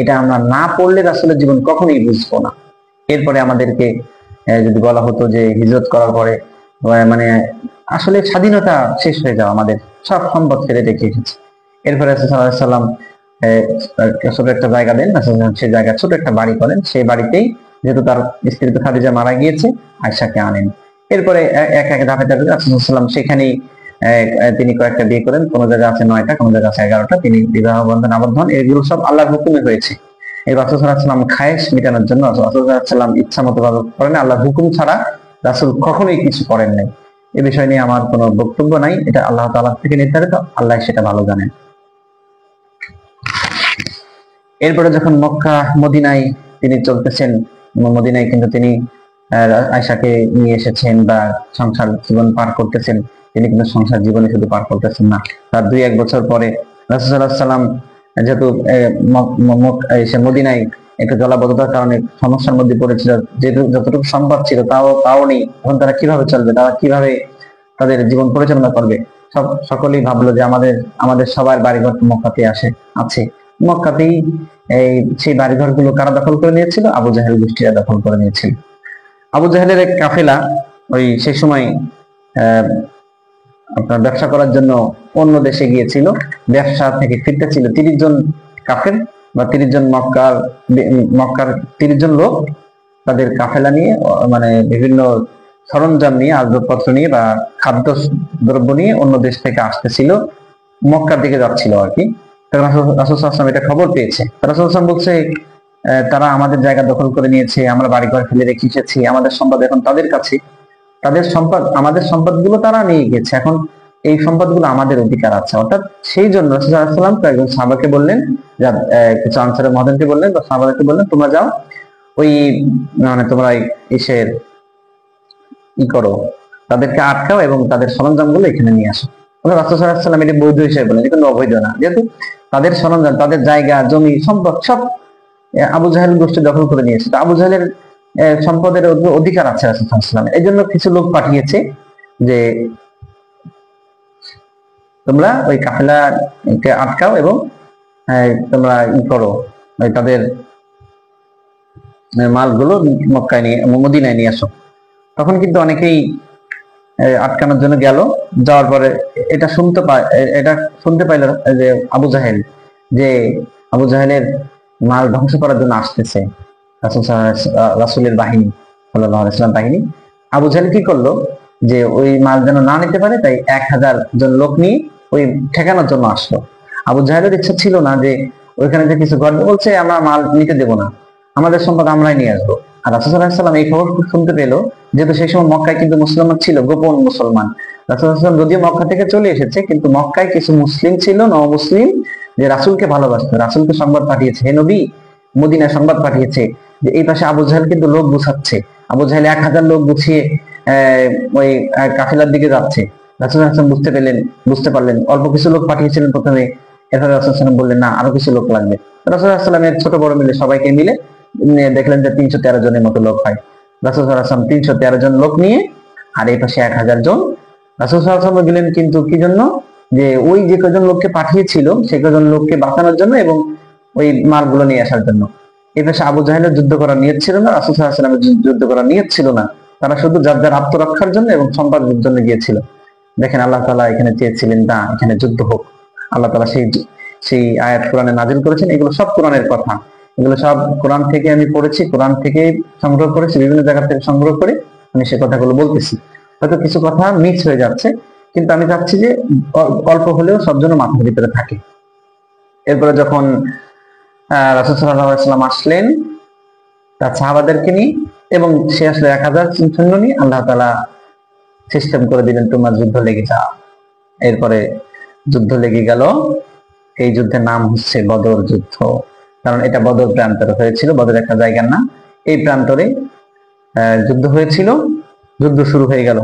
এটা আমরা না পড়লে রাসূলের জীবন কখনোই বুঝবো না। এরপরে আমাদেরকে যদি বলা হতো যে হিজরত করার পরে মানে আসলে স্বাধীনতা শেষ হয়ে যাওয়া, আমাদের সব সম্পদ ফেলে রেখে এসেছে। এরপরে রাসূল সাল্লাল্লাহু আলাইহি ওয়াসাল্লাম ছোট একটা জায়গা দেন, সেই জায়গায় ছোট একটা বাড়ি করেন। সেই বাড়িতেই যেহেতু তার স্ত্রী তো খাদিজা মারা গিয়েছে, আয়েশাকে আনেন। এরপরে এক এক ধাপে ধাপে রাসূল সাল্লাল্লাহু আলাইহি ওয়াসাল্লাম সেখানেই তিনি কয়েকটা বিয়ে করেন, কোন জায়গায় আছে 9টা, কোন জায়গায় আছে 11টা। তিনি বিবাহ বন্ধন আবদ্ধ হন। এগুলো সব আল্লাহর হুকুমে হয়েছে। এই রাসূল সাল্লাল্লাহু আলাইহি ওয়াসাল্লাম খায়েশ মেটানোর জন্য রাসূল সাল্লাল্লাহু আলাইহি ওয়াসাল্লাম ইচ্ছা মতো করেন, আল্লাহর হুকুম ছাড়া রাসূল কখনোই কিছু করেন নাই। এ বিষয় নিয়ে আমার কোনো বক্তব্য নাই, এটা আল্লাহ তাআলা থেকে নির্ধারিত, আল্লাহ সেটা ভালো জানেন। এরপরে যখন মক্কা মদিনায় তিনি চলতেছেন, মদিনায় কিন্তু তিনি আয়েশাকে নিয়ে এসেছেন বা সংসার জীবন পার করতেছেন। তিনি কিন্তু সংসার জীবনে শুধু পার করতেছেন না, তার 2-1 বছর পরে রাসূল সাল্লাল্লাহু আলাইহি ওয়াসাল্লাম যেহেতু এসে মদিনায় একটা জলাবদ্ধতার কারণে সমস্যার মধ্যে পড়েছিল, যেহেতু যতটুকু সম্পদ ছিল তাও নেই, এখন তারা কিভাবে চলবে, তারা কিভাবে তাদের জীবন পরিচালনা করবে। সকলেই ভাবলো যে আমাদের সবার বাড়িঘর মক্কাতে আছে। মক্কাতেই সেই বাড়িঘর গুলো কারা দখল করে নিয়েছিল? আবু জাহেল গোষ্ঠীরা দখল করে নিয়েছিল। আবু জাহেলের এক কাফেলা সেই সময় আপনার ব্যবসা করার জন্য অন্য দেশে গিয়েছিল। ব্যবসা থেকে ফিরতেছিল 30 জন কাফের বা 30 জন মক্কার 30 জন লোক তাদের কাফেলা নিয়ে, মানে বিভিন্ন সরঞ্জাম নিয়ে, আসবাবপত্র নিয়ে বা খাদ্য দ্রব্য নিয়ে অন্য দেশ থেকে আসতেছিল, মক্কার দিকে যাচ্ছিল আর কি। রাসূল সাল্লাল্লাহু আলাইহি ওয়াসাল্লাম এটা খবর পেয়েছে। রাসূল সাল্লাল্লাহু আলাইহি ওয়াসাল্লাম বলছে তারা আমাদের জায়গা দখল করে নিয়েছে, আমরা বাড়িঘর ফেলে রেখে এসেছি, আমাদের সম্পদ এখন তাদের কাছে, তাদের সম্পদ আমাদের সম্পদগুলো তারা নিয়ে গেছে, এখন এই সম্পদগুলো আমাদের অধিকার আছে। অর্থাৎ সেই জন্য রাসূল সাল্লাল্লাহু আলাইহি ওয়াসাল্লাম কয়েকজন সাহাবাকে বললেন, কিছু আনসারের মহাজনকে বললেন বা সাহাবাদেরকে বললেন, তোমরা যাও, মানে তোমরা ইসের করো, তাদেরকে আটকাও এবং তাদের সরঞ্জামগুলো এখানে নিয়ে আসো। রাসূল সাল্লাল্লাহু আলাইহি ওয়াসাল্লাম এটা বৈধ হিসেবে বলেন, কিন্তু অবৈধ না, যেহেতু তাদের সরঞ্জাম, তাদের জায়গা জমি সম্পদ সব আবু জাহেল গোষ্ঠী দখল করে নিয়েছে। তো আবু জাহেলের সম্পদের অধিকার আছে রাসূল সাল্লাল্লাহু আলাইহি ওয়াসাল্লাম। এই জন্য কিছু লোক পাঠিয়েছে যে তোমরা ওই কাফেলাকে আটকাও এবং তোমরা করো, তাদের মালগুলো মক্কায় নিয়ে মদিনায় নিয়ে আসো। তখন কিন্তু অনেকেই আটকানোর জন্য গেল, যাওয়ার পরে এটা শুনতে পাইল যে আবু জাহেলের মাল ধ্বংস করার জন্য আসতেছে রাসূলের বাহিনী, সাল্লাল্লাহু আলাইহি ওয়াসাল্লাম বাহিনী। আবু জাহেল কি করলো যে ওই মাল যেন না নিতে পারে, তাই 1000 জন লোক নিয়ে ওই ঠেকানোর জন্য আসলো। আবু জাহেলের ইচ্ছা ছিল না যে ওইখানে যে কিছু ঘটবে, বলছে আমরা মাল নিতে দেবো না, আমাদের সম্পদ আমরাই নিয়ে আসবো। আর রাসূল সাল্লাল্লাহু আলাইহি ওয়াসাল্লাম এই খবর শুনতে পেল, যেহেতু সেই সময় মক্কায় কিন্তু মুসলমান ছিল, গোপন মুসলমান। রাসূল সাল্লাল্লাহু আলাইহি ওয়াসাল্লাম যদিও মক্কা থেকে চলে এসেছে, কিন্তু মক্কায় কিছু মুসলিম ছিল, নবমুসলিম, যে রাসূলকে ভালোবাসতো, রাসূলকে সংবাদ পাঠিয়েছে, হে নবী, মদিনায় সংবাদ পাঠিয়েছে যে এই পাশে আবু জাহেল কিন্তু লোক গুছাচ্ছে। আবু জাহেল 1000 লোক গুছিয়ে ওই কাফেলার দিকে যাচ্ছে। রাসূল সাল্লাল্লাহু আলাইহি ওয়াসাল্লাম বুঝতে পারলেন, অল্প কিছু লোক পাঠিয়েছিলেন প্রথমে, এরপরে রাসূল সাল্লাল্লাহু আলাইহি ওয়াসাল্লাম বললেন না, আরো কিছু লোক লাগবে। রাসূল সাল্লাল্লাহু আলাইহি ওয়াসাল্লামের ছোট বড় মিলে সবাইকে মিলে দেখলেন যে 313 জনের মতো লোক হয়। রাসূল সাল্লাল্লাহু আলাইহি ওয়াসাল্লাম 313 জন লোক নিয়ে, আর এই পাশে 1000 জন। রাসূল সাল্লাল্লাহু আলাইহি ওয়াসাল্লাম গেলেন কিন্তু কি জন্য? যে ওই যে কজন লোককে পাঠিয়েছিল সেই কজন লোককে বাঁচানোর জন্য এবং ওই মালগুলো নিয়ে আসার জন্য। এই পাশে আবু জাহেলের যুদ্ধ করার নিয়ত ছিল না, রাসূল সাল্লাল্লাহু আলাইহি ওয়াসাল্লামের যুদ্ধ করার নিয়ত ছিল না। তারা শুধু যার যার আত্মরক্ষার জন্য এবং সম্পদের জন্য গিয়েছিল। দেখেন আল্লাহ তাআলা এখানে চেয়েছিলেন না এখানে যুদ্ধ হোক। আল্লাহ তাআলা সেই আয়াত কোরআনে নাযিল করেছেন। এগুলো সব কোরআনের কথা, এগুলো সব কোরআন থেকে আমি পড়েছি, কোরআন থেকে সংগ্রহ করেছি, বিভিন্ন জায়গা থেকে সংগ্রহ করে আমি সে কথাগুলো বলতেছি। হয়তো কিছু কথা মিস হয়ে যাচ্ছে, কিন্তু আমি চাচ্ছি যে অল্প হলেও সব জন্য মাথার ভিতরে থাকে। এরপরে যখন রাসূল সাল্লাল্লাহু আলাইহি ওয়াসাল্লাম আসলেন তার সাহাবাদেরকে নিয়ে, এবং সে আসলে 1000 সৈন্য নিয়ে, আল্লাহ তাআলা সিস্টেম করে দিলেন তোমার যুদ্ধ লেগে যাও। এরপরে যুদ্ধ লেগে গেল। এই যুদ্ধের নাম হচ্ছে বদর যুদ্ধ, কারণ এটা বদর প্রান্তরে হয়েছিল, বদর একটা জায়গার নাম। এই প্রান্তরে যুদ্ধ হয়েছিল, যুদ্ধ শুরু হয়ে গেল।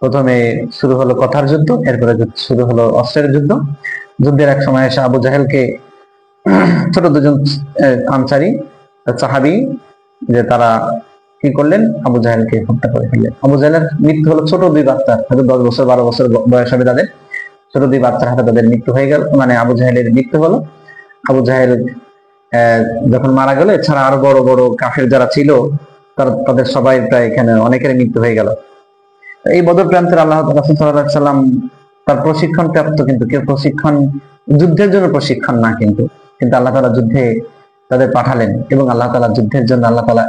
প্রথমে শুরু হলো কথার যুদ্ধ, এরপরে শুরু হলো অস্ত্রের যুদ্ধ। যুদ্ধের এক সময় এসে আবু জাহেলকে ছোট দুজন আনসারী সাহাবী যে তারা কি করলেন, আবু জাহেলকে হত্যা করে ফেললেন। আবু জাহেলের মৃত্যু হলো ছোট দুই বাচ্চা, হয়তো 10 বছর 12 বছর বয়স হবে তাদের, ছোট দুই বাচ্চার হাতে তাদের মৃত্যু হয়ে গেল, মানে আবু জাহেলের মৃত্যু হলো। আবু জাহেল যখন মারা গেল, এছাড়া আরো বড় বড় কাফের যারা ছিল তাদের সবাই প্রায় এখানে অনেকের মৃত্যু হয়ে গেল। এই বদর প্রান্তের আল্লাহ রাসূল সাল্লাল্লাহু আলাইহি সাল্লাম তার প্রশিক্ষণ প্রাপ্ত, কিন্তু কেউ প্রশিক্ষণ যুদ্ধের জন্য প্রশিক্ষণ না, কিন্তু আল্লাহ তাআলা যুদ্ধে তাদের পাঠালেন, এবং আল্লাহ তাআলা যুদ্ধের জন্য আল্লাহ তাআলা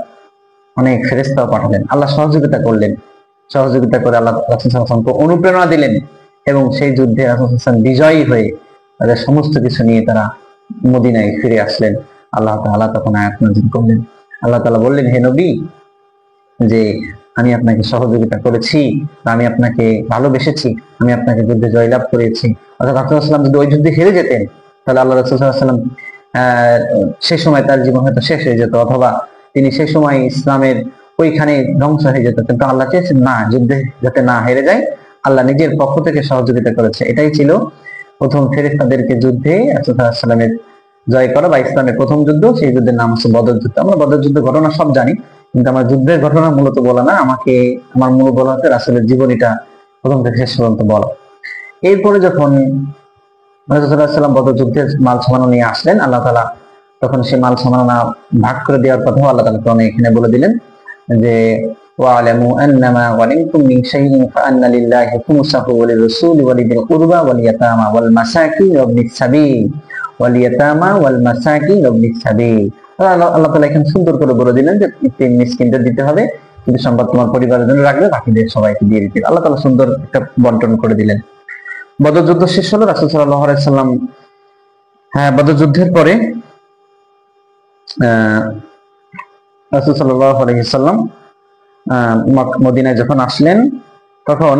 অনেক ফেরেশতাও পাঠালেন। আল্লাহ সহযোগিতা করলেন, সহযোগিতা করে আল্লাহ রাসূল সাল্লাল্লাহু আলাইহি ওয়াসাল্লামকে অনুপ্রেরণা দিলেন, এবং সেই যুদ্ধে রাসূল সাল্লাল্লাহু আলাইহি ওয়াসাল্লাম বিজয়ী হয়ে তাদের সমস্ত কিছু নিয়ে তারা মদিনায় ফিরে আসলেন। আল্লাহ তাআলা তখন আয়াত নাযিল করলেন। আল্লাহ তাআলা বললেন, হে নবী, যে আমি আপনাকে সহযোগিতা করেছি, আমি আপনাকে ভালোবেসেছি, আমি আপনাকে যুদ্ধে জয়লাভ করেছি। অর্থাৎ রাসূল সাল্লাল্লাহু আলাইহি ওয়াসাল্লাম যদি ওই যুদ্ধে হেরে যেতেন, তাহলে আল্লাহ রাসূল সাল্লাল্লাহু আলাইহি ওয়াসাল্লাম সেই সময় তার জীবন হয়তো শেষ হয়ে যেত, অথবা তিনি সেই সময় ইসলামের ওইখানে ধ্বংস হয়ে যেত। কিন্তু আল্লাহ চেয়েছেন না, যুদ্ধে যাতে না হেরে যায়, আল্লাহ নিজের পক্ষ থেকে সহযোগিতা করেছে। এটাই ছিল প্রথম ফেরেশতাদেরকে যুদ্ধে রাসূল সাল্লাল্লাহু আলাইহি ওয়াসাল্লামের জয় করা, বা ইসলামের প্রথম যুদ্ধ। সেই যুদ্ধের নাম হচ্ছে বদর যুদ্ধ। আমরা বদর যুদ্ধের ঘটনা সব জানি, কিন্তু আমার যুদ্ধের ঘটনা মূলত বলা না, আমার মূল বলা হচ্ছে রাসূলের জীবনীটা প্রথম থেকে শেষ পর্যন্ত বলা। এরপরে যখন রাসূল সাল্লাল্লাহু আলাইহি ওয়াসাল্লাম বদর যুদ্ধের মাল সামানা নিয়ে আসলেন, আল্লাহ তাআলা তখন সেই মাল সামানা ভাগ করে দেওয়ার কথাও আল্লাহ তাআলা কোরআনে এখানে বলে দিলেন, যে ওয়া'লামু আন্নামা গানিমতুম মিন শাইইন ফাআন্না লিল্লাহি খুমুসাহু ওয়া লির-রাসূলি ওয়া লিযিল কুরবা ওয়াল ইয়াতামা ওয়াল মাসাকিন ওয়া ইবনিস সাবিল ওয়াল ইয়াতামা ওয়াল মাসাকিন ওয়া ইবনিস সাবিল। আল্লাহ তাআলা এখানে সুন্দর করে বলে দিলেন যে তিন মিসকিনদের দিতে হবে, কিন্তু সম্পদ তোমার পরিবারের জন্য রাখবে, বাকিদের সবাইকে দিয়ে দিতে। আল্লাহ তাআলা সুন্দর একটা বন্টন করে দিলেন। বদর যুদ্ধ শেষ হলো। রাসূল সাল্লাল্লাহু আলাইহি সাল্লাম বদর যুদ্ধের পরে রাসূল সাল্লাল্লাহু আলাইহি সাল্লাম মদিনায় যখন আসলেন, তখন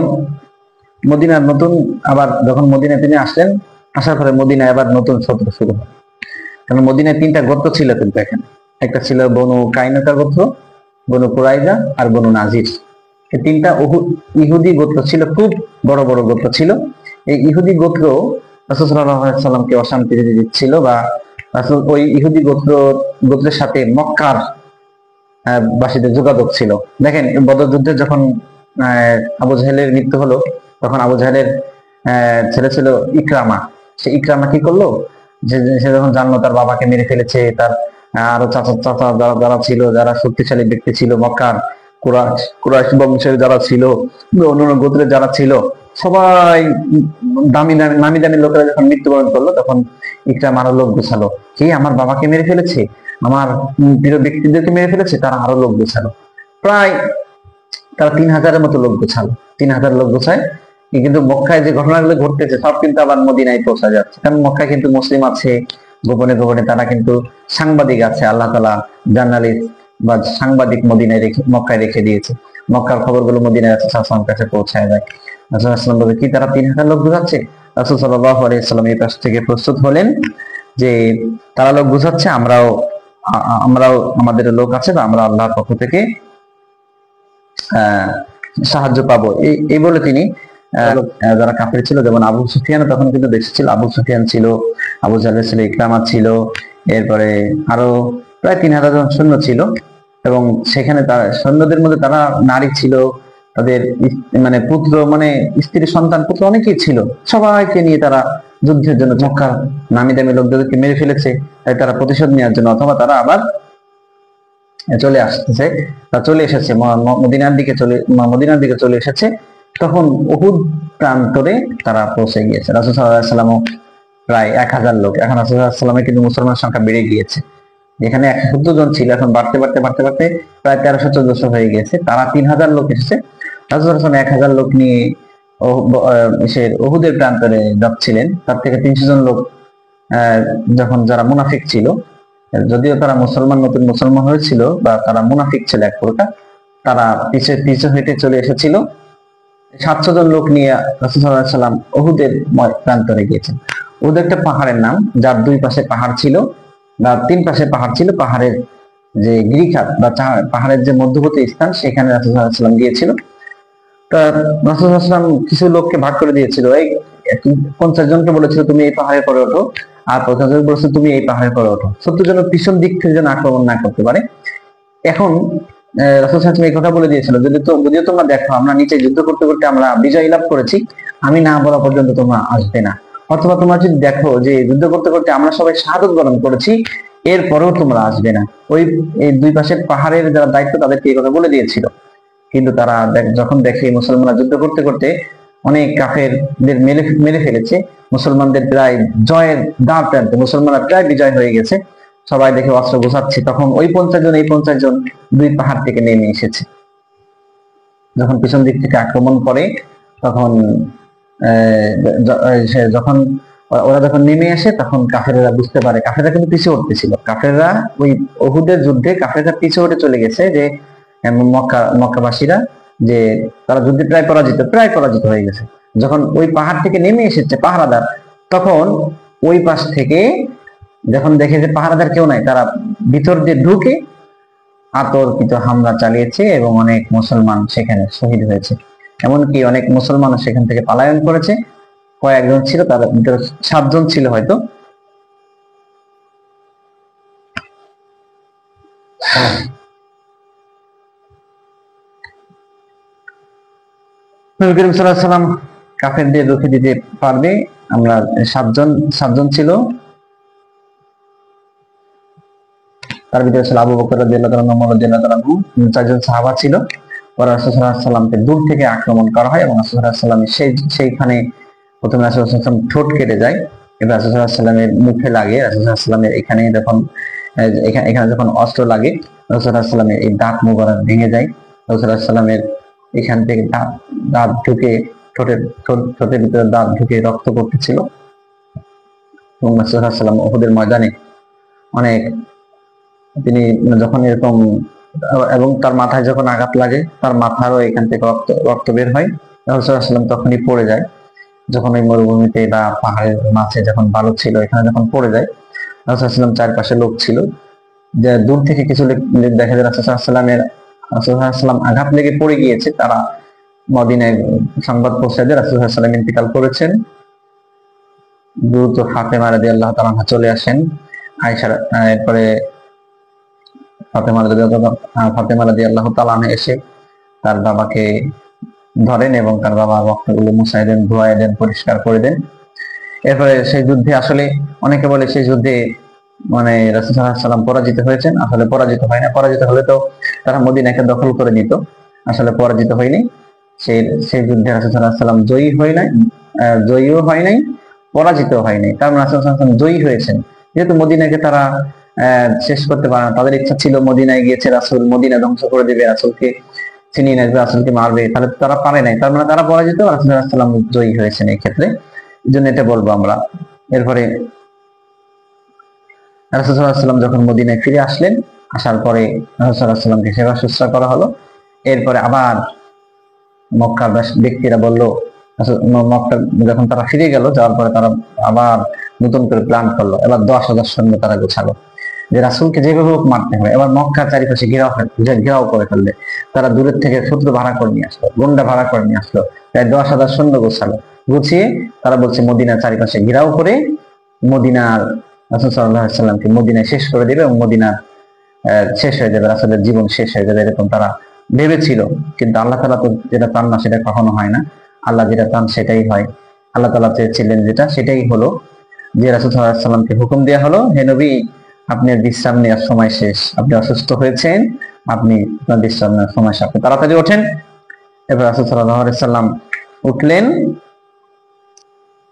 মদিনার নতুন আবার যখন মদিনায় তিনি আসলেন, আসার পরে মদিনায় আবার নতুন সত্র শুরু হয়। কারণ মদিনায় 3টা গোত্র ছিল, কিন্তু এখানে একটা ছিল বনু কাইনুকা গোত্র, বনু কুরাইজা আর বনু নাজির। এই 3টা ইহুদি গোত্র ছিল, খুব বড় বড় গোত্র ছিল। এই ইহুদি গোত্র রাসূল সাল্লাল্লাহু আলাইহি সাল্লামকে অশান্তি দিচ্ছিল, বা রাসূল ওই ইহুদি গোত্রের সাথে মক্কার বাসীদের যোগাযোগ ছিল। দেখেন, বদর যুদ্ধে যখন আবু জাহেলের মৃত্যু হলো, তখন আবু জাহেলের ছেলে ছিল ইকরামা। সে ইকরামা কি করলো, যে সে যখন জানলো তার বাবাকে মেরে ফেলেছে, তার আরো চাচা যারা ছিল, যারা শক্তিশালী ব্যক্তি ছিল মক্কার, কুরাইশ বংশের যারা ছিল, অন্যান্য গোত্রের যারা ছিল, সবাই নামি দামি লোকেরা যখন মৃত্যুবরণ করলো, তখন ইকরামা আরো লোক গোছালো, কি আমার বাবাকে মেরে ফেলেছে, আমার প্রিয় ব্যক্তিদেরকে মেরে ফেলেছে, তারা আরো লোক গোছালো। প্রায় তারা 3000-এর মতো লোক গোছালো, 3000 লোক গোছায়। কিন্তু মক্কায় যে ঘটনাগুলো ঘটতেছে সব কিন্তু আবার মদিনায় পৌঁছা যাচ্ছে, কারণ মক্কায় কিন্তু মুসলিম আছে, গোপনে গোপনে তারা কিন্তু সাংবাদিক আছে। আল্লাহ তাআলা জার্নালিস্ট বা সাংবাদিক মক্কায় রেখে দিয়েছে। মক্কার খবরগুলো মদিনায় রাসূল সাল্লাল্লাহু আলাইহি ওয়াসাল্লামের কাছে পৌঁছায় যায়। রাসূল সাল্লাল্লাহু আলাইহি ওয়াসাল্লাম বলে, কি তারা 3000 লোক বোঝাচ্ছে? রাসূল সাল্লাল্লাহু আলাইহি ওয়াসাল্লাম এই পাশ থেকে প্রস্তুত হলেন যে তারা লোক বোঝাচ্ছে, আমরাও আমাদের লোক আছে, বা আমরা আল্লাহর পক্ষ থেকে সাহায্য পাবো, এই বলে তিনি যারা কাফের ছিল, যেমন আবু সুফিয়ান তখন কিন্তু দেশে ছিল, আবু সুফিয়ান ছিল, আবু জাহেলের ছেলে ইকরামা ছিল, এরপরে আরো প্রায় 3000 জন সৈন্য ছিল। এবং সেখানে তার সৈন্যদের মধ্যে তারা নারী ছিল, তাদের মানে পুত্র, মানে স্ত্রী সন্তান পুত্র অনেকেই ছিল। সবাইকে নিয়ে তারা যুদ্ধের জন্য, মক্কার নামি দামি লোকদেরকে মেরে ফেলেছে, তাই তারা প্রতিশোধ নেওয়ার জন্য, অথবা তারা আবার চলে আসতেছে, চলে এসেছে মদিনার দিকে চলে এসেছে। তখন উহুদ প্রান্তরে তারা পৌঁছে গিয়েছে। রাসূল সাল্লাল্লাহু আলাইহি ওয়াসাল্লাম প্রায় 1000 লোক, এখন রাসূল সাল্লাল্লাহু আলাইহি ওয়াসাল্লামের কিন্তু মুসলমানের সংখ্যা বেড়ে গিয়েছে। যেখানে 170 জন ছিল, এখন বাড়তে প্রায় 1300-1400 হয়ে গেছে। তারা 3000 লোক এসেছে। রাসূল সাল্লাল্লাহু আলাইহি ওয়াসাল্লাম 1000 লোক নিয়ে উহুদের প্রান্তরে যাচ্ছিলেন। তার থেকে 300 জন লোক যখন যারা মুনাফিক ছিল, যদিও তারা নতুন মুসলমান হয়েছিল, বা তারা মুনাফিক ছিল এক প্রকার, তারা পিছে হেঁটে চলে এসেছিল। 700 জন লোক নিয়ে রাসূল সাল্লাল্লাহু আলাইহি ওয়াসাল্লাম উহুদের প্রান্তরে গিয়েছেন। উহুদ একটা পাহাড়ের নাম, যার 2 পাশে পাহাড় ছিল, বা 3 পাশে পাহাড় ছিল। পাহাড়ের যে গিরিখাত বা পাহাড়ের যে মধ্যবর্তী স্থান, সেখানে রাসূল সাল্লাল্লাহু আলাইহি ওয়াসাল্লাম গিয়েছিল। তা রাসূল সাল্লাল্লাহু আলাইহি ওয়াসাল্লাম কিছু লোককে ভাগ করে দিয়েছিল, এই 50 জনকে বলেছিল তুমি এই পাহাড়ের পরে ওঠো, আর 50 জন বলেছিল তুমি এই পাহাড়ের পরে ওঠো, 70 জন পিছন দিক থেকে যেন আক্রমণ না করতে পারে। এখন রাসূল সাল্লাল্লাহু আলাইহি ওয়াসাল্লাম এই কথা বলে দিয়েছিল, যদিও তোমরা দেখো আমরা নিচে যুদ্ধ করতে করতে আমরা বিজয় লাভ করেছি, আমি না বলা পর্যন্ত তোমরা আসবে না। অথবা তোমরা যদি দেখো যে যুদ্ধ করতে করতে আমরা সবাই শাহাদাত বরণ করেছি, এরপরেও তোমরা আসবে না। এই দুই পাশের পাহাড়ের যারা দায়িত্ব তাদেরকে এই কথা বলে দিয়েছিল। কিন্তু তারা যখন দেখে মুসলমানরা যুদ্ধ করতে করতে অনেক কাফেরদের মেরে ফেলেছে, মুসলমানদের প্রায় জয়ের দাঁড় টানতে মুসলমানরা প্রায় বিজয় হয়ে গেছে, সবাই দেখে অস্ত্র গোছাচ্ছে, তখন ওই 50 জন এই 50 জন দুই পাহাড় থেকে নেমে এসেছে। যখন পিছন দিক থেকে আক্রমণ করে তখন যখন ওরা যখন নেমে আসে তখন কাফেররা বুঝতে পারে, কাফেররা কিন্তু পিছিয়ে উঠতেছিল, কাফেররা ওই উহুদের যুদ্ধে কাফেররা পিছিয়ে উঠে চলে গেছে, যে মক্কাবাসীরা যে তারা যুদ্ধে প্রায় পরাজিত হয়ে গেছে। যখন ওই পাহাড় থেকে নেমে এসেছে পাহারাদার, তখন ওই পাশ থেকে যখন দেখে যে পাহারাদার কেউ নাই, তারা ভিতর দিয়ে ঢুকে আতর্কিত হামলা চালিয়েছে এবং অনেক মুসলমান সেখানে শহীদ হয়েছে। এমনকি অনেক মুসলমান সেখান থেকে পলায়ন করেছে, কয়েকজন ছিল, তার ভিতরে 7 জন ছিল হয়তো। নবী করিম সাল্লাল্লাহু আলাইহি ওয়াসাল্লাম কাফেরদের রুখে দিতে পারবে। আমরা 7 জন ছিল, তার ভিতরে ছিল আবু বকর রাদিয়াল্লাহু তাআলা, ওমর রাদিয়াল্লাহু তাআলা, 4 জন সাহাবা ছিল। পরে রাসূল সাল্লাল্লাহু আলাইহি ওয়াসাল্লামকে দূর থেকে আক্রমণ করা হয় এবং রাসূল সাল্লাল্লাহু আলাইহি ওয়াসাল্লাম সেইখানে প্রথমে রাসূল সাল্লাল্লাহু আলাইহি ওয়াসাল্লাম ঠোঁট কেটে যায়, এবার রাসূল সাল্লাল্লাহু আলাইহি ওয়াসাল্লামের মুখে লাগে। রাসূল সাল্লাল্লাহু আলাইহি ওয়াসাল্লামের এখানে যখন অস্ত্র লাগে, রাসূল সাল্লাল্লাহু আলাইহি ওয়াসাল্লামের এই দাঁত মুবারক ভেঙে যায়। রাসূল সাল্লাল্লাহু আলাইহি ওয়াসাল্লামের এখান থেকে দাঁত ঢুকে ঠোঁটের ভিতরে দাঁত ঢুকে রক্ত পড়তেছিল। এবং রাসূল সাল্লাল্লাহু আলাইহি ওয়াসাল্লাম উহুদের ময়দানে অনেক তিনি যখন এরকম এবং তার মাথায় যখন আঘাত লাগে, তার মাথারও এখান থেকে রক্ত বের হয়। রাসূল সাল্লাল্লাহু আলাইহি ওয়াসাল্লাম তখনই পড়ে যায়, যখন ওই মরুভূমিতে বা পাহাড়ের মাঝে যখন বালু ছিল এখানে যখন পড়ে যায়। রাসূল সাল্লাল্লাহু আলাইহি ওয়াসাল্লাম চারপাশে লোক ছিল, যে দূর থেকে কিছু লোক দেখা যায় রাসূল সাল্লাল্লাহু আলাইহি ওয়াসাল্লাম আঘাত লেগে পড়ে গিয়েছে, তারা মদিনায় সংবাদ পৌঁছায় যে রাসূল সাল্লাল্লাহু আলাইহি ওয়াসাল্লাম ইন্তেকাল করেছেন। দ্রুত ফাতেমা রাদিয়াল্লাহু তাআলা চলে আসেন। আয়েশা এরপরে ফাতেমা রাদিয়াল্লাহু তাআলা এসে তার বাবাকে ধরেন এবং তার বাবার রক্তগুলো মুছাই দেন, ধোয়াই দেন, পরিষ্কার করে দেন। এরপরে সেই যুদ্ধে আসলে অনেকে বলে সেই যুদ্ধে মানে রাসূল সাল্লাল্লাহু আলাইহি ওয়াসাল্লাম পরাজিত হয়েছেন, আসলে পরাজিত হয় না। পরাজিত হলে তো তারা মদিনাকে দখল করে নিত, আসলে পরাজিত হয়নি। সেই যুদ্ধে রাসূল সাল্লাল্লাহু আলাইহি ওয়াসাল্লাম জয়ীও হয় নাই, পরাজিত হয় নাই। কারণ রাসূল সাল্লাল্লাহু আলাইহি ওয়াসাল্লাম জয়ী হয়েছেন, যেহেতু মদিনাকে তারা শেষ করতে পারে না। তাদের ইচ্ছা ছিল মদিনায় গিয়েছে রাসূল মদিনা ধ্বংস করে দেবে, রাসূলকে ছিনিয়ে নেবে, রাসূলকে মারবে, তাহলে তারা পারে নাই। তার মানে তারা পরাজিত, রাসূল সাল্লাল্লাহু আলাইহি ওয়াসাল্লাম জয়ী হয়েছেন এই ক্ষেত্রে, এই জন্য এটা বলবো আমরা। এরপরে রাসূল সাল্লাল্লাহু আলাইহি ওয়াসাল্লাম যখন মদিনায় ফিরে আসলেন, আসার পরে রাসূল সাল্লাল্লাহু আলাইহি ওয়াসাল্লামকে সেবা শুশ্রূষা করা হলো। এরপরে আবার মক্কার ব্যক্তিরা বললো, মক্কা যখন তারা ফিরে গেল, যাওয়ার পরে তারা আবার নতুন করে প্ল্যান করলো। এবার 10,000 সৈন্য তারা গোছালো যে রাসূলকে যেভাবে হোক মারতে হবে। এবার মক্কার চারিপাশে ঘেরাও করে ফেললে। তারা দূরের থেকে শত্রু ভাড়া করে নিয়ে আসলো, গুন্ডা ভাড়া করে নিয়ে আসলো, প্রায় 10,000 সৈন্য গোছালো। গুছিয়ে তারা বলছে মদিনার চারিপাশে ঘেরাও করে মদিনার রাসূল সাল্লাল্লাহু আলাইহি ওয়াসাল্লামকে মদিনায় শেষ করে দেবে এবং মদিনার শেষ হয়ে যাবে, রাসূলের জীবন শেষ হয়ে যাবে, এরকম তারা ভেবেছিল। কিন্তু আল্লাহ তাআলা তো যেটা চান না সেটা কখনো হয় না, আল্লাহ যেটা চান সেটাই হয়। আল্লাহ তাআলা চেয়েছিলেন যেটা, সেটাই হলো, যে রাসূল সাল্লাল্লাহু আলাইহি ওয়াসাল্লামকে হুকুম দেওয়া হলো, হে নবী আপনার বিশ্রাম নেওয়ার সময় শেষ, আপনি অসুস্থ হয়েছেন, আপনি আপনার বিশ্রাম নেওয়ার সময় শেষ, আপনি তাড়াতাড়ি ওঠেন। এবার রাসূল সাল্লাল্লাহু আলাইহি ওয়াসাল্লাম উঠলেন।